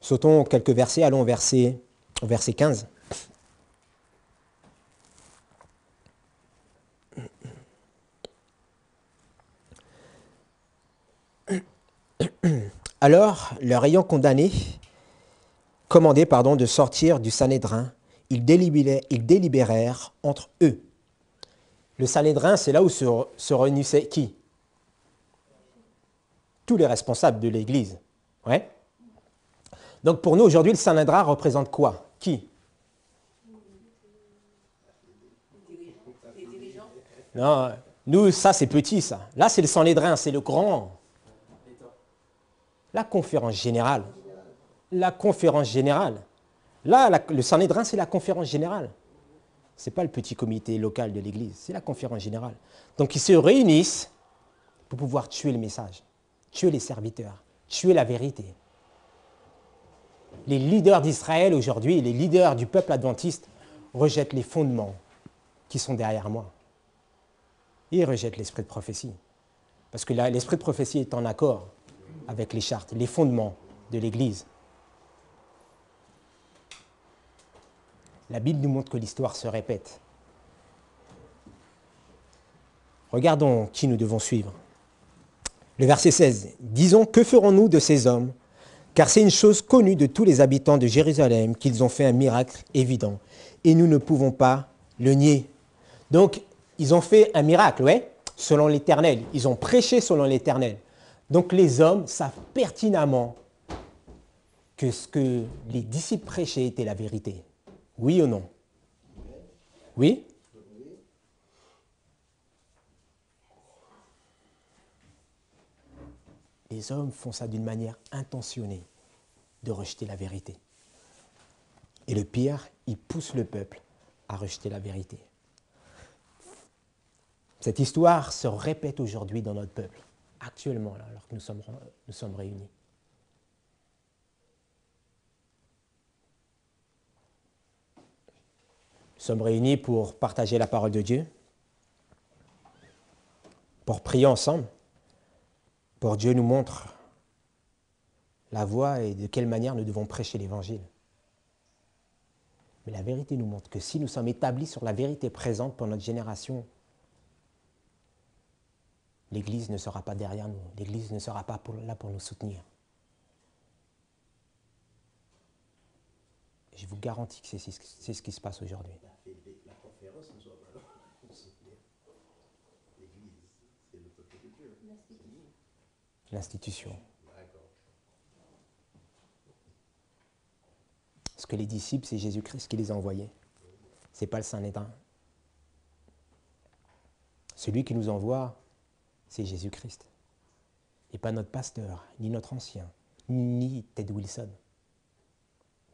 Sautons quelques versets, allons au verset 15. Alors, leur ayant commandé de sortir du Sanhédrin, ils délibérèrent entre eux. Le Sanhédrin, c'est là où se réunissaient qui? Tous les responsables de l'Église. Ouais. Donc pour nous, aujourd'hui, le Sanhédrin représente quoi? Qui? Non, nous, ça, c'est petit, ça. Là, c'est le Sanhédrin, c'est le grand. La conférence générale. La conférence générale. Là, le Sanhédrin, c'est la conférence générale. Ce n'est pas le petit comité local de l'Église, c'est la conférence générale. Donc, ils se réunissent pour pouvoir tuer le message, tuer les serviteurs, tuer la vérité. Les leaders d'Israël aujourd'hui, les leaders du peuple adventiste, rejettent les fondements qui sont derrière moi. Ils rejettent l'esprit de prophétie. Parce que là, l'esprit de prophétie est en accord avec les chartes, les fondements de l'Église. La Bible nous montre que l'histoire se répète. Regardons qui nous devons suivre. Le verset 16. « Disons, que ferons-nous de ces hommes? Car c'est une chose connue de tous les habitants de Jérusalem qu'ils ont fait un miracle évident, et nous ne pouvons pas le nier. » Donc, ils ont fait un miracle, ouais, selon l'Éternel. Ils ont prêché selon l'Éternel. Donc, les hommes savent pertinemment que ce que les disciples prêchaient était la vérité. Oui ou non? Oui? Les hommes font ça d'une manière intentionnée, de rejeter la vérité. Et le pire, ils poussent le peuple à rejeter la vérité. Cette histoire se répète aujourd'hui dans notre peuple, actuellement, là, alors que nous sommes réunis. Nous sommes réunis pour partager la parole de Dieu, pour prier ensemble, pour Dieu nous montre la voie et de quelle manière nous devons prêcher l'Évangile. Mais la vérité nous montre que si nous sommes établis sur la vérité présente pour notre génération, l'Église ne sera pas derrière nous, l'Église ne sera pas là pour nous soutenir. Je vous garantis que c'est ce qui se passe aujourd'hui. La conférence ne soit pas là. L'église, c'est le peuple de Dieu. L'institution. D'accord. Parce que les disciples, c'est Jésus-Christ qui les a envoyés. Ce n'est pas le Saint-Nédrin. Celui qui nous envoie, c'est Jésus-Christ. Et pas notre pasteur, ni notre ancien, ni Ted Wilson.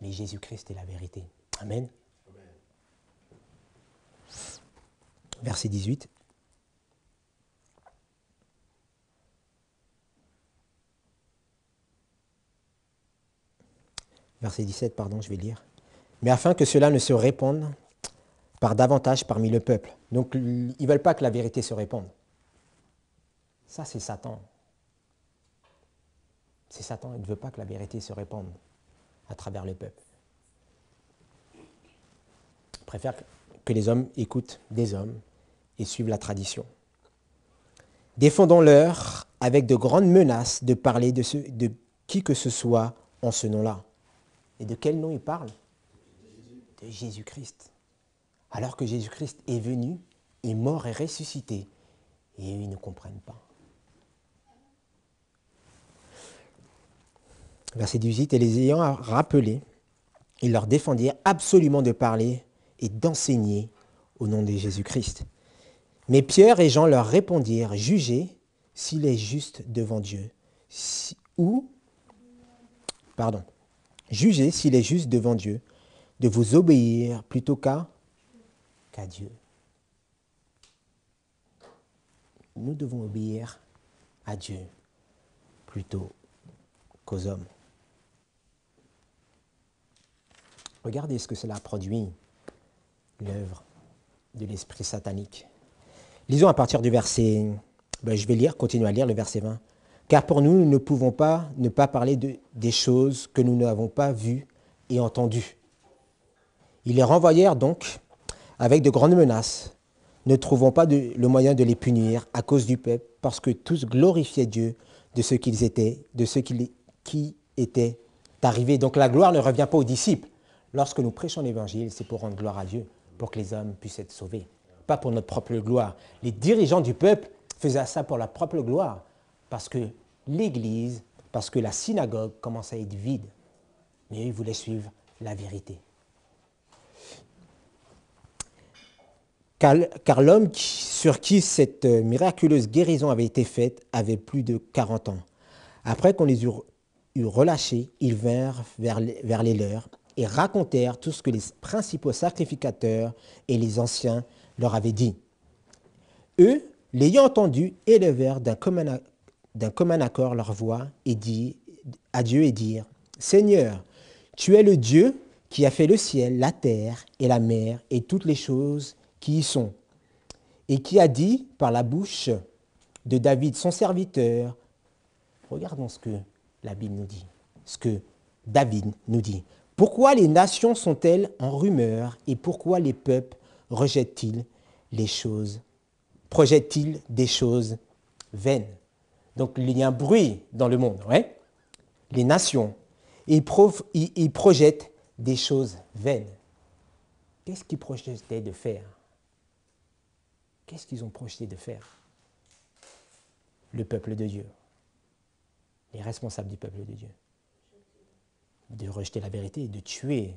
Mais Jésus-Christ est la vérité. Amen. Amen. Verset 18. Verset 17, pardon, je vais lire. Mais afin que cela ne se répande par davantage parmi le peuple. Donc, ils ne veulent pas que la vérité se répande. Ça, c'est Satan. C'est Satan, il ne veut pas que la vérité se répande à travers le peuple. Il préfère que les hommes écoutent des hommes et suivent la tradition. Défendons-leur avec de grandes menaces de parler de qui que ce soit en ce nom-là. Et de quel nom ils parlent? De Jésus-Christ. Alors que Jésus-Christ est venu, est mort et ressuscité. Et eux, ils ne comprennent pas. Verset 18, et les ayant rappelés, ils leur défendirent absolument de parler et d'enseigner au nom de Jésus-Christ. Mais Pierre et Jean leur répondirent, jugez s'il est juste devant Dieu, jugez s'il est juste devant Dieu de vous obéir plutôt qu'à Dieu. Nous devons obéir à Dieu plutôt qu'aux hommes. Regardez ce que cela produit, l'œuvre de l'esprit satanique. Lisons à partir du verset, je vais continuer à lire le verset 20. Car pour nous, nous ne pouvons pas ne pas parler des choses que nous n'avons pas vues et entendues. Ils les renvoyèrent donc avec de grandes menaces, ne trouvant pas le moyen de les punir à cause du peuple, parce que tous glorifiaient Dieu de ce qu'ils étaient, de ce qui était arrivé. Donc la gloire ne revient pas aux disciples. Lorsque nous prêchons l'Évangile, c'est pour rendre gloire à Dieu, pour que les hommes puissent être sauvés, pas pour notre propre gloire. Les dirigeants du peuple faisaient ça pour leur propre gloire, parce que l'Église, parce que la synagogue commençait à être vide. Mais eux, ils voulaient suivre la vérité. Car l'homme sur qui cette miraculeuse guérison avait été faite avait plus de 40 ans. Après qu'on les eut relâchés, ils vinrent vers les leurs et racontèrent tout ce que les principaux sacrificateurs et les anciens leur avaient dit. Eux, l'ayant entendu, élevèrent d'un commun accord leur voix et à Dieu et dirent, « Seigneur, tu es le Dieu qui a fait le ciel, la terre et la mer et toutes les choses qui y sont, et qui a dit par la bouche de David, son serviteur, » regardons ce que la Bible nous dit, ce que David nous dit. « Pourquoi les nations sont-elles en rumeur et pourquoi les peuples projettent-ils des choses vaines ?» Donc il y a un bruit dans le monde, ouais. Les nations, ils projettent des choses vaines. Qu'est-ce qu'ils projetaient de faire? Qu'est-ce qu'ils ont projeté de faire? Le peuple de Dieu, les responsables du peuple de Dieu, de rejeter la vérité et de tuer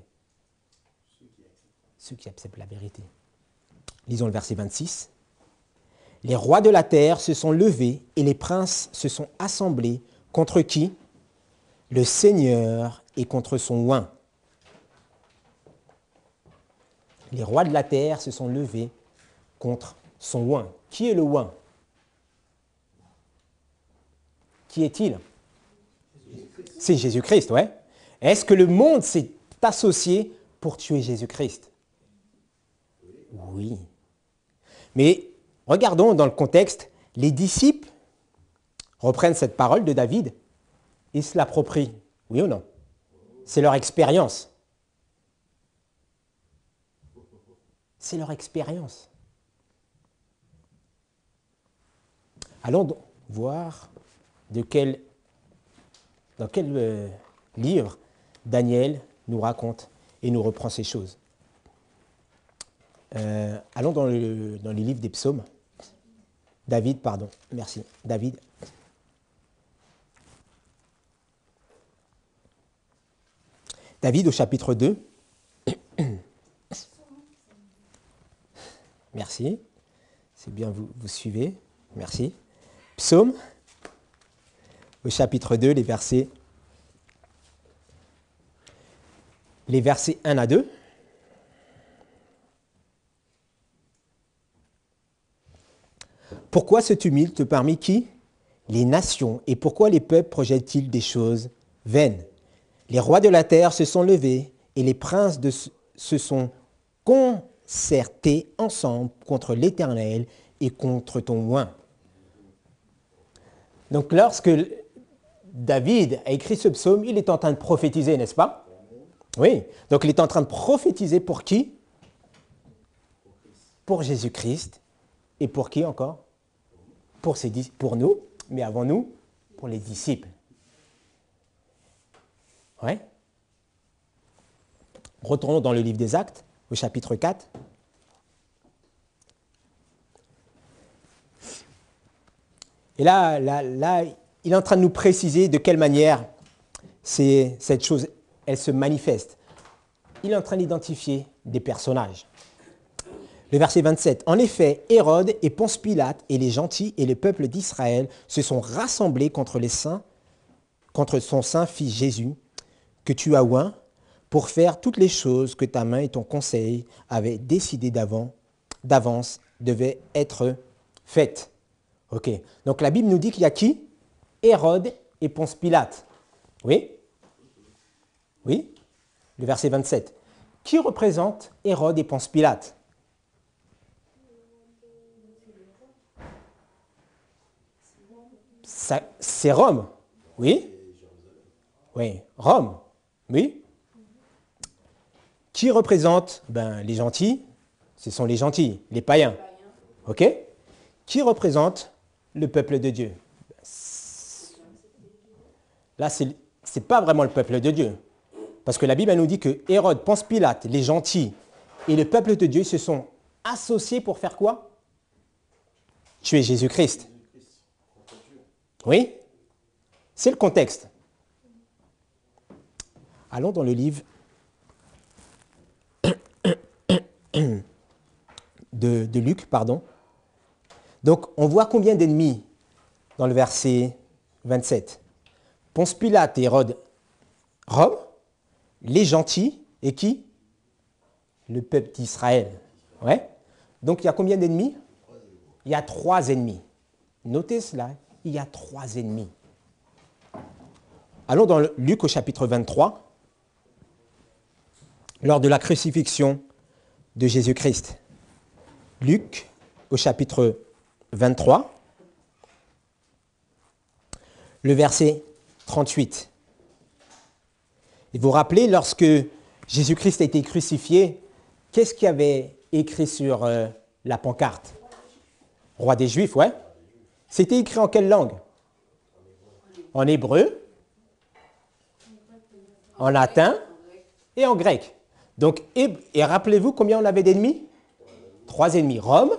ceux qui acceptent la vérité. Lisons le verset 26. Les rois de la terre se sont levés et les princes se sont assemblés contre qui? Le Seigneur et contre son oint. Les rois de la terre se sont levés contre son oint. Qui est le oint? Qui est-il? C'est Jésus-Christ, ouais. Est-ce que le monde s'est associé pour tuer Jésus-Christ? Oui. Mais regardons dans le contexte, les disciples reprennent cette parole de David et se l'approprient. Oui ou non? C'est leur expérience. C'est leur expérience. Allons donc voir dans quel livre Daniel nous raconte et nous reprend ces choses. Allons dans le livre des psaumes. David, pardon, merci. David. David au chapitre 2. Merci. C'est bien, vous suivez. Merci. Psaume au chapitre 2, les versets 1 à 2. Pourquoi ce tumulte parmi qui? Les nations. Et pourquoi les peuples projettent-ils des choses vaines? Les rois de la terre se sont levés et les princes se sont concertés ensemble contre l'Éternel et contre ton oint. Donc lorsque David a écrit ce psaume, il est en train de prophétiser, n'est-ce pas? Oui. Donc il est en train de prophétiser pour qui? Pour Jésus-Christ. Et pour qui encore? Pour nous, mais avant nous, pour les disciples. Ouais. Retournons dans le livre des Actes, au chapitre 4. Et là, il est en train de nous préciser de quelle manière cette chose, elle se manifeste. Il est en train d'identifier des personnages. Le verset 27. En effet, Hérode et Ponce Pilate et les gentils et le peuple d'Israël se sont rassemblés contre son saint fils Jésus, que tu as oint, pour faire toutes les choses que ta main et ton conseil avaient décidé d'avance devaient être faites. Ok. Donc la Bible nous dit qu'il y a qui? Hérode et Ponce Pilate. Oui? Oui? Le verset 27. Qui représente Hérode et Ponce Pilate? C'est Rome. Oui? Oui, Rome. Oui? Qui représente? Les gentils, ce sont les gentils, les païens. Ok? Qui représente le peuple de Dieu? Là, ce n'est pas vraiment le peuple de Dieu. Parce que la Bible elle nous dit que Hérode, Ponce Pilate, les gentils et le peuple de Dieu se sont associés pour faire quoi? Tuer Jésus-Christ. Oui? C'est le contexte. Allons dans le livre de Luc, pardon. Donc, on voit combien d'ennemis dans le verset 27. Ponce Pilate et Hérode, Rome, les gentils, et qui? Le peuple d'Israël. Ouais. Donc, il y a combien d'ennemis? Il y a 3 ennemis. Notez cela, il y a 3 ennemis. Allons dans Luc au chapitre 23, lors de la crucifixion de Jésus-Christ. Luc au chapitre 23, le verset 38. Et vous vous rappelez, lorsque Jésus-Christ a été crucifié, qu'est-ce qu'il y avait écrit sur la pancarte? Roi des Juifs, ouais. C'était écrit en quelle langue? En hébreu, en latin et en grec. Donc, et rappelez-vous combien on avait d'ennemis? 3 ennemis. Rome,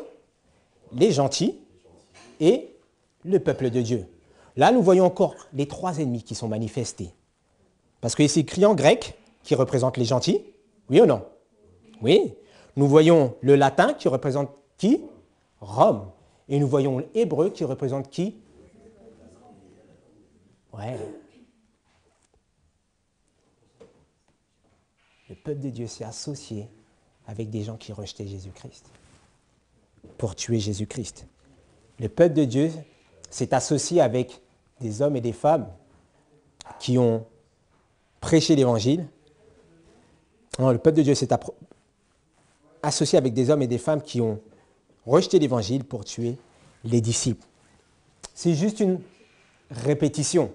les gentils et le peuple de Dieu. Là, nous voyons encore les 3 ennemis qui sont manifestés. Parce que c'est écrit en grec, qui représente les gentils. Oui ou non? Oui. Nous voyons le latin qui représente qui? Rome. Et nous voyons l'hébreu qui représente qui? Ouais. Le peuple de Dieu s'est associé avec des gens qui rejetaient Jésus-Christ pour tuer Jésus-Christ. Le peuple de Dieu s'est associé avec des hommes et des femmes qui ont prêché l'Évangile. Non, le peuple de Dieu s'est associé avec des hommes et des femmes qui ont rejeté l'Évangile pour tuer les disciples. C'est juste une répétition.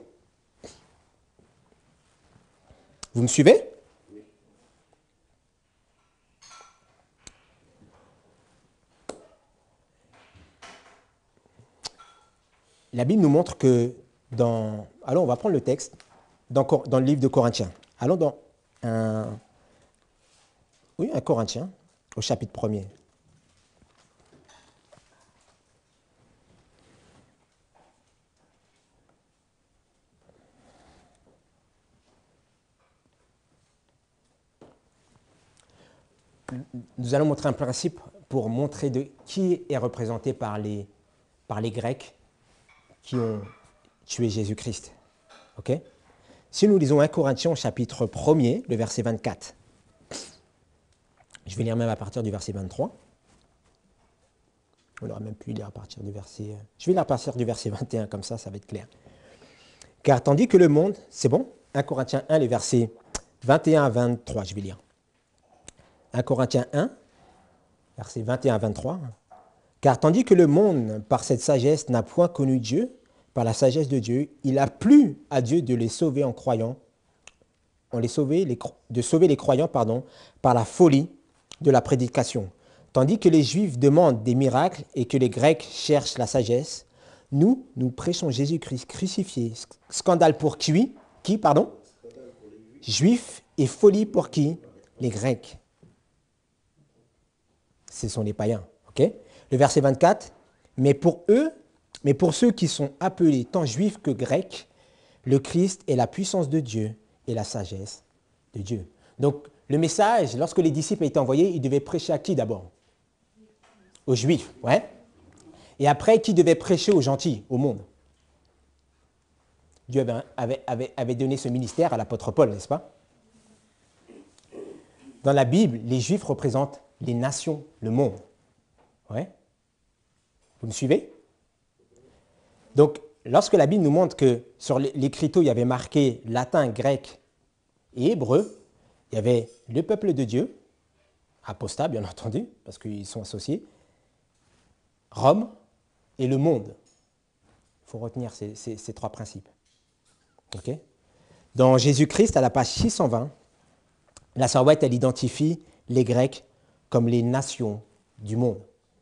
Vous me suivez? La Bible nous montre que allons, on va prendre le texte dans le livre de Corinthiens. Allons dans 1 Oui, 1 Corinthiens, au chapitre 1er. Nous allons montrer un principe pour montrer de qui est représenté par les Grecs qui ont tué Jésus-Christ. Ok? Si nous lisons 1 Corinthiens, chapitre 1er, le verset 24, je vais lire même à partir du verset 23. On aurait même pu lire à partir du verset... Je vais lire à partir du verset 21, comme ça va être clair. Car tandis que le monde... C'est bon? 1 Corinthiens 1, les versets 21 à 23, je vais lire. 1 Corinthiens 1, versets 21 à 23. Car tandis que le monde, par cette sagesse, n'a point connu Dieu, par la sagesse de Dieu, il a plu à Dieu de les sauver en croyant, de sauver les croyants par la folie de la prédication. Tandis que les Juifs demandent des miracles et que les Grecs cherchent la sagesse, nous prêchons Jésus-Christ crucifié. Scandale pour qui? Juifs et folie pour qui? Les Grecs. Ce sont les païens. Okay? Le verset 24, mais pour ceux qui sont appelés tant juifs que grecs, le Christ est la puissance de Dieu et la sagesse de Dieu. Donc, le message, lorsque les disciples étaient envoyés, ils devaient prêcher à qui d'abord? Aux Juifs, ouais. Et après, qui devait prêcher aux gentils, au monde? Dieu avait donné ce ministère à l'apôtre Paul, n'est-ce pas? Dans la Bible, les Juifs représentent les nations, le monde. Ouais. Vous me suivez? Donc, lorsque la Bible nous montre que sur l'écriteau, il y avait marqué latin, grec et hébreu, il y avait le peuple de Dieu, apostat bien entendu, parce qu'ils sont associés, Rome et le monde. Il faut retenir ces trois principes. Okay? Dans Jésus-Christ, à la page 620, la Sœur White, elle identifie les Grecs comme les nations du monde.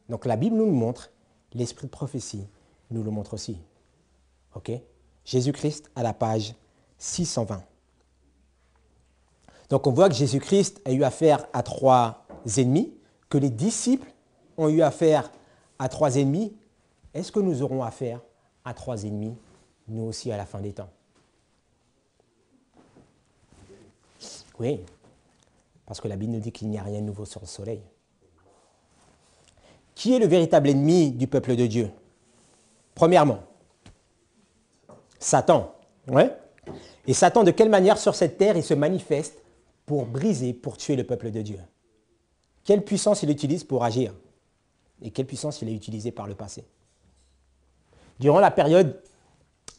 Donc la Bible nous le montre, l'esprit de prophétie nous le montre aussi. Okay? Jésus-Christ à la page 620. Donc on voit que Jésus-Christ a eu affaire à trois ennemis, que les disciples ont eu affaire à trois ennemis. Est-ce que nous aurons affaire à trois ennemis, nous aussi, à la fin des temps? Oui, parce que la Bible nous dit qu'il n'y a rien de nouveau sur le soleil. Qui est le véritable ennemi du peuple de Dieu? Premièrement, Satan. Ouais. Et Satan, de quelle manière sur cette terre il se manifeste pour briser, pour tuer le peuple de Dieu? Quelle puissance il utilise pour agir? Et quelle puissance il a utilisée par le passé? Durant la période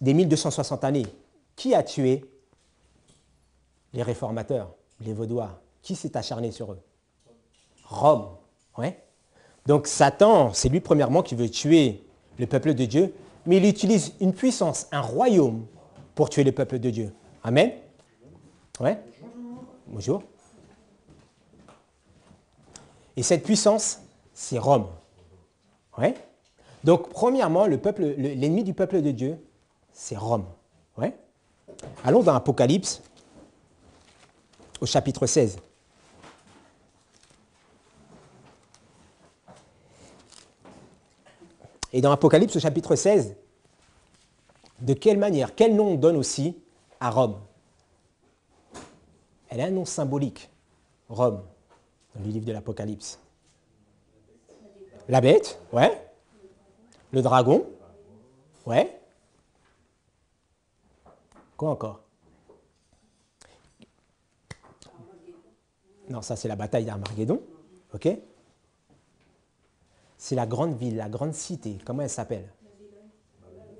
des 1260 années, qui a tué les réformateurs, les Vaudois? Qui s'est acharné sur eux? Rome. Ouais. Donc Satan, c'est lui premièrement qui veut tuer le peuple de Dieu, mais il utilise une puissance, un royaume pour tuer le peuple de Dieu. Amen. Ouais. Bonjour. Et cette puissance, c'est Rome. Ouais. Donc premièrement, l'ennemi du peuple de Dieu, c'est Rome. Ouais. Allons dans Apocalypse, au chapitre 16. Et dans Apocalypse, au chapitre 16, de quelle manière, quel nom on donne aussi à Rome? Elle a un nom symbolique, Rome, dans le livre de l'Apocalypse. La bête, ouais. Le dragon, ouais. Quoi encore? Non, ça c'est la bataille d'Armageddon, ok? C'est la grande ville, la grande cité. Comment elle s'appelle?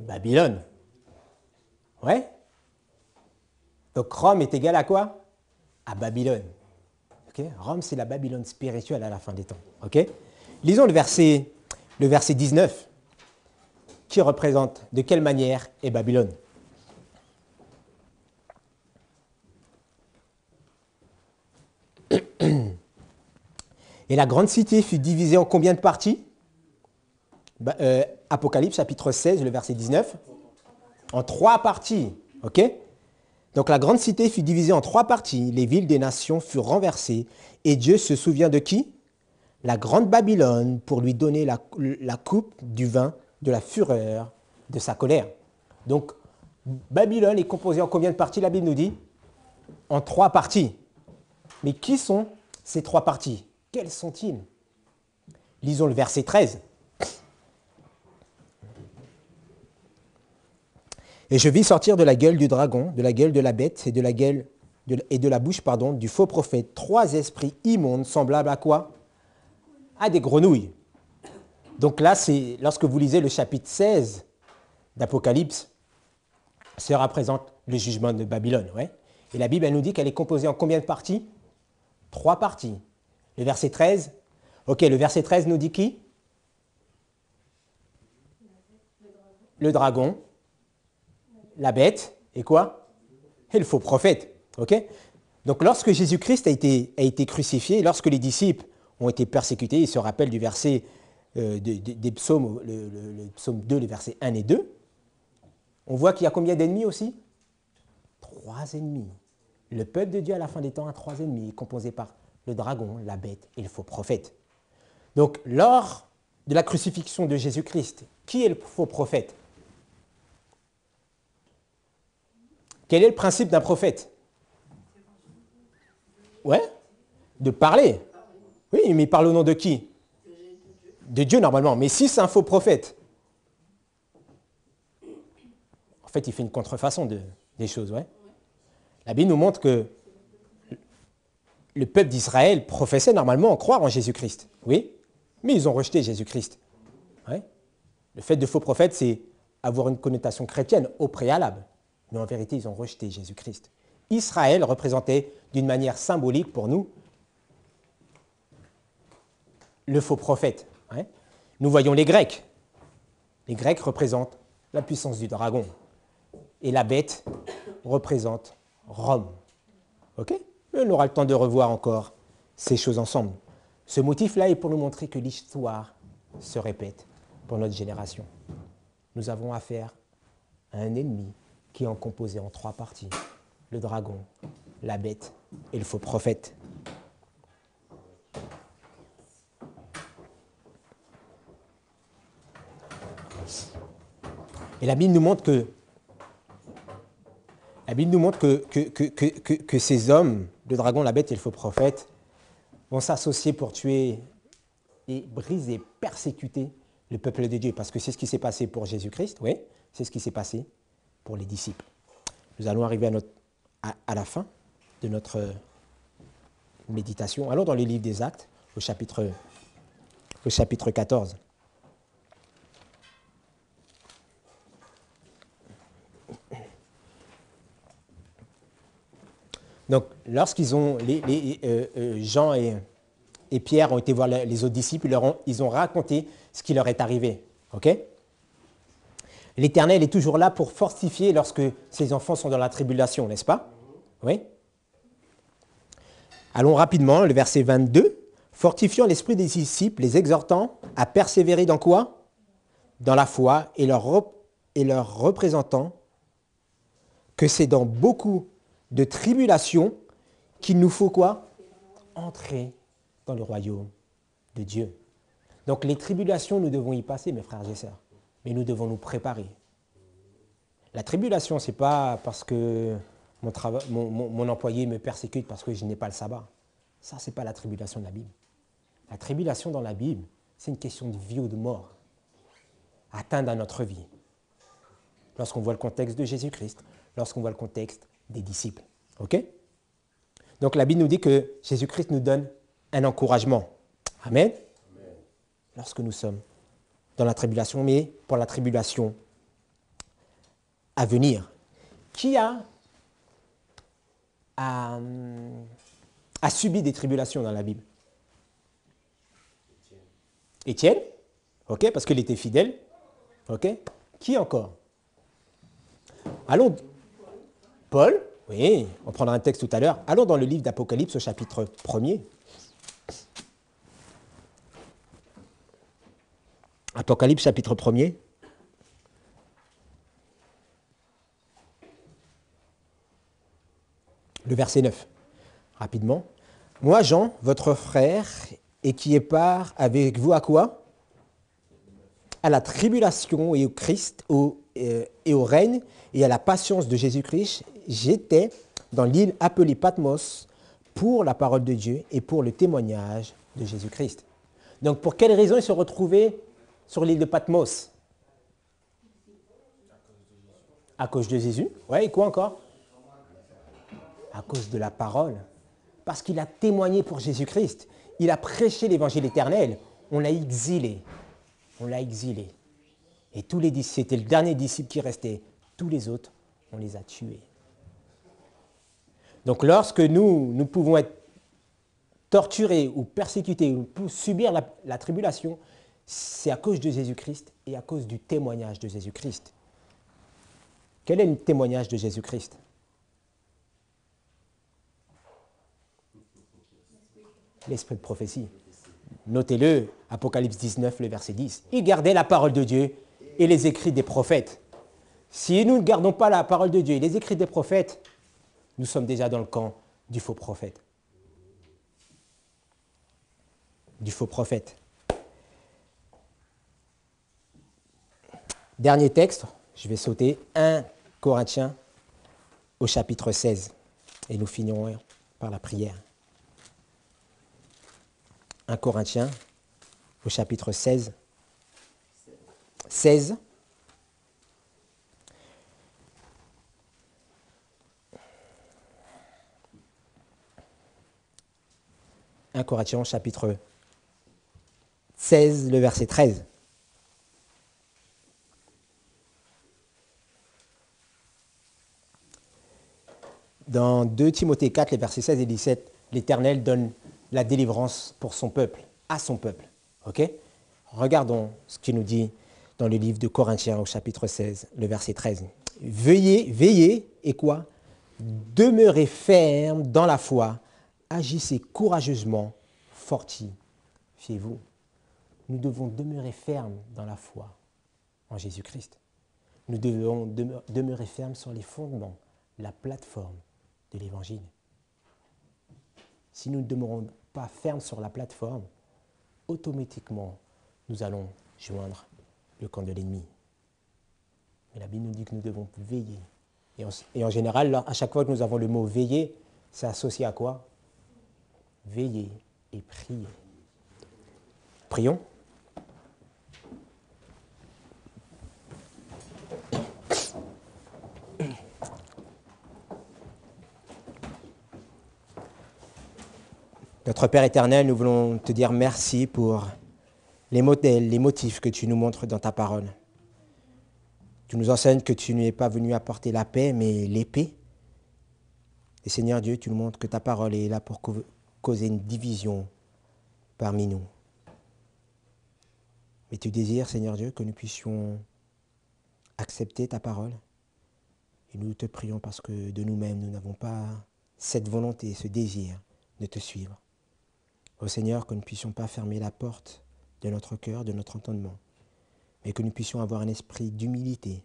Babylone. Ouais. Donc Rome est égal à quoi? À Babylone. Okay? Rome, c'est la Babylone spirituelle à la fin des temps. Okay? Lisons le verset 19, qui représente de quelle manière est Babylone. Et la grande cité fut divisée en combien de parties? Apocalypse chapitre 16, le verset 19. En 3 parties. Ok? Donc la grande cité fut divisée en 3 parties. Les villes des nations furent renversées. Et Dieu se souvient de qui? La grande Babylone, pour lui donner la coupe du vin de la fureur de sa colère. Donc Babylone est composée en combien de parties, la Bible nous dit? En 3 parties. Mais qui sont ces 3 parties? Quels sont-ils? Lisons le verset 13. Et je vis sortir de la gueule du dragon, de la gueule de la bête et de la bouche du faux prophète 3 esprits immondes semblables à quoi? À des grenouilles. Donc là, c'est lorsque vous lisez le chapitre 16 d'Apocalypse, ça représente le jugement de Babylone. Ouais. Et la Bible, elle nous dit qu'elle est composée en combien de parties? 3 parties. Le verset 13. Ok, le verset 13 nous dit qui? Le dragon, la bête, et quoi? Et le faux prophète. Ok? Donc lorsque Jésus-Christ a été crucifié, lorsque les disciples ont été persécutés, ils se rappellent du verset des psaumes, le psaume 2, les versets 1 et 2, on voit qu'il y a combien d'ennemis aussi? 3 ennemis. Le peuple de Dieu à la fin des temps a 3 ennemis, composés par le dragon, la bête et le faux prophète. Donc, lors de la crucifixion de Jésus-Christ, qui est le faux prophète? Quel est le principe d'un prophète? Ouais, de parler. Oui, mais il parle au nom de qui? De Dieu normalement. Mais si c'est un faux prophète, en fait, il fait une contrefaçon des choses. Ouais. La Bible nous montre que le peuple d'Israël professait normalement croire en Jésus-Christ. Oui, mais ils ont rejeté Jésus-Christ. Ouais. Le fait de faux prophète, c'est avoir une connotation chrétienne au préalable. Mais en vérité, ils ont rejeté Jésus-Christ. Israël représentait d'une manière symbolique pour nous le faux prophète. Ouais. Nous voyons les Grecs. Les Grecs représentent la puissance du dragon. Et la bête représente Rome. Ok? Mais on aura le temps de revoir encore ces choses ensemble. Ce motif-là est pour nous montrer que l'histoire se répète pour notre génération. Nous avons affaire à un ennemi qui est composé en 3 parties. Le dragon, la bête et le faux prophète. Et la Bible nous montre que ces hommes, le dragon, la bête et le faux prophète, vont s'associer pour tuer et briser, persécuter le peuple de Dieu. Parce que c'est ce qui s'est passé pour Jésus-Christ, oui, c'est ce qui s'est passé pour les disciples. Nous allons arriver à la fin de notre méditation. Allons dans le livre des Actes, au chapitre 14. Donc, lorsqu'ils ont, Jean et Pierre ont été voir les autres disciples, ils ont raconté ce qui leur est arrivé. Ok? L'Éternel est toujours là pour fortifier lorsque ses enfants sont dans la tribulation, n'est-ce pas? Oui? Allons rapidement, le verset 22. Fortifiant l'esprit des disciples, les exhortant à persévérer dans quoi? Dans la foi et leur représentant que c'est dans beaucoup de tribulations qu'il nous faut quoi? Entrer dans le royaume de Dieu. Donc les tribulations, nous devons y passer, mes frères et sœurs. Mais nous devons nous préparer. La tribulation, ce n'est pas parce que mon employé me persécute parce que je n'ai pas le sabbat. Ça, ce n'est pas la tribulation de la Bible. La tribulation dans la Bible, c'est une question de vie ou de mort atteinte dans notre vie. Lorsqu'on voit le contexte de Jésus-Christ, lorsqu'on voit le contexte des disciples. OK? Donc la Bible nous dit que Jésus-Christ nous donne un encouragement. Amen. Amen. Lorsque nous sommes dans la tribulation, mais pour la tribulation à venir. Qui a subi des tribulations dans la Bible? Étienne. OK, parce qu'il était fidèle. OK. Qui encore? Allons. Paul. Oui, on prendra un texte tout à l'heure. Allons dans le livre d'Apocalypse au chapitre 1er. Apocalypse chapitre 1er. Le verset 9, rapidement. Moi, Jean, votre frère, et qui est part avec vous à quoi? À la tribulation et au Christ, et au règne, et à la patience de Jésus-Christ, j'étais dans l'île appelée Patmos pour la parole de Dieu et pour le témoignage de Jésus-Christ. Donc, pour quelle raison il se retrouvait sur l'île de Patmos? À cause de Jésus. Ouais, et quoi encore? À cause de la parole. Parce qu'il a témoigné pour Jésus-Christ. Il a prêché l'évangile éternel. On l'a exilé. On l'a exilé. Et tous les disciples, c'était le dernier disciple qui restait. Tous les autres, on les a tués. Donc lorsque nous pouvons être torturés ou persécutés ou subir la tribulation, c'est à cause de Jésus-Christ et à cause du témoignage de Jésus-Christ. Quel est le témoignage de Jésus-Christ? L'esprit de prophétie. Notez-le, Apocalypse 19, le verset 10. Il gardait la parole de Dieu et les écrits des prophètes. Si nous ne gardons pas la parole de Dieu et les écrits des prophètes, nous sommes déjà dans le camp du faux prophète. Du faux prophète. Dernier texte, je vais sauter, 1 Corinthiens au chapitre 16. Et nous finirons par la prière. 1 Corinthiens au chapitre 16. 16. « 1 Corinthiens, chapitre 16, le verset 13. Dans 2 Timothée 4, les versets 16 et 17, l'Éternel donne la délivrance pour son peuple, à son peuple. Ok? Regardons ce qu'il nous dit dans le livre de Corinthiens au chapitre 16, le verset 13. Veillez, et quoi? Demeurez ferme dans la foi, agissez courageusement, fortifiez-vous. Nous devons demeurer fermes dans la foi en Jésus-Christ. Nous devons demeurer fermes sur les fondements, la plateforme de l'Évangile. Si nous ne demeurons pas fermes sur la plateforme, automatiquement, nous allons joindre le camp de l'ennemi. Mais la Bible nous dit que nous devons veiller. Et en général, à chaque fois que nous avons le mot « veiller », c'est associé à quoi? Veiller et prier. Prions. Notre Père éternel, nous voulons te dire merci pour les modèles, les motifs que tu nous montres dans ta parole. Tu nous enseignes que tu n'es pas venu apporter la paix, mais l'épée. Et Seigneur Dieu, tu nous montres que ta parole est là pour causer une division parmi nous. Mais tu désires, Seigneur Dieu, que nous puissions accepter ta parole. Et nous te prions parce que de nous-mêmes, nous n'avons pas cette volonté, ce désir de te suivre. Ô Seigneur, que nous ne puissions pas fermer la porte de notre cœur, de notre entendement, mais que nous puissions avoir un esprit d'humilité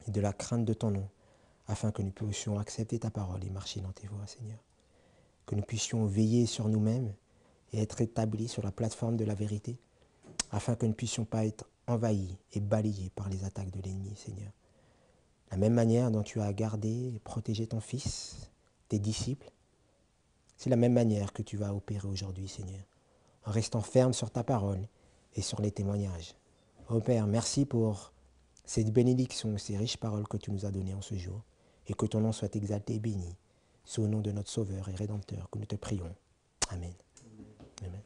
et de la crainte de ton nom, afin que nous puissions accepter ta parole et marcher dans tes voies, Seigneur. Que nous puissions veiller sur nous-mêmes et être établis sur la plateforme de la vérité, afin que nous ne puissions pas être envahis et balayés par les attaques de l'ennemi, Seigneur. La même manière dont tu as gardé et protégé ton Fils, tes disciples, c'est la même manière que tu vas opérer aujourd'hui, Seigneur, en restant ferme sur ta parole et sur les témoignages. Ô Père, merci pour cette bénédiction, ces riches paroles que tu nous as données en ce jour, et que ton nom soit exalté et béni, sous le nom de notre Sauveur et Rédempteur, que nous te prions. Amen. Amen.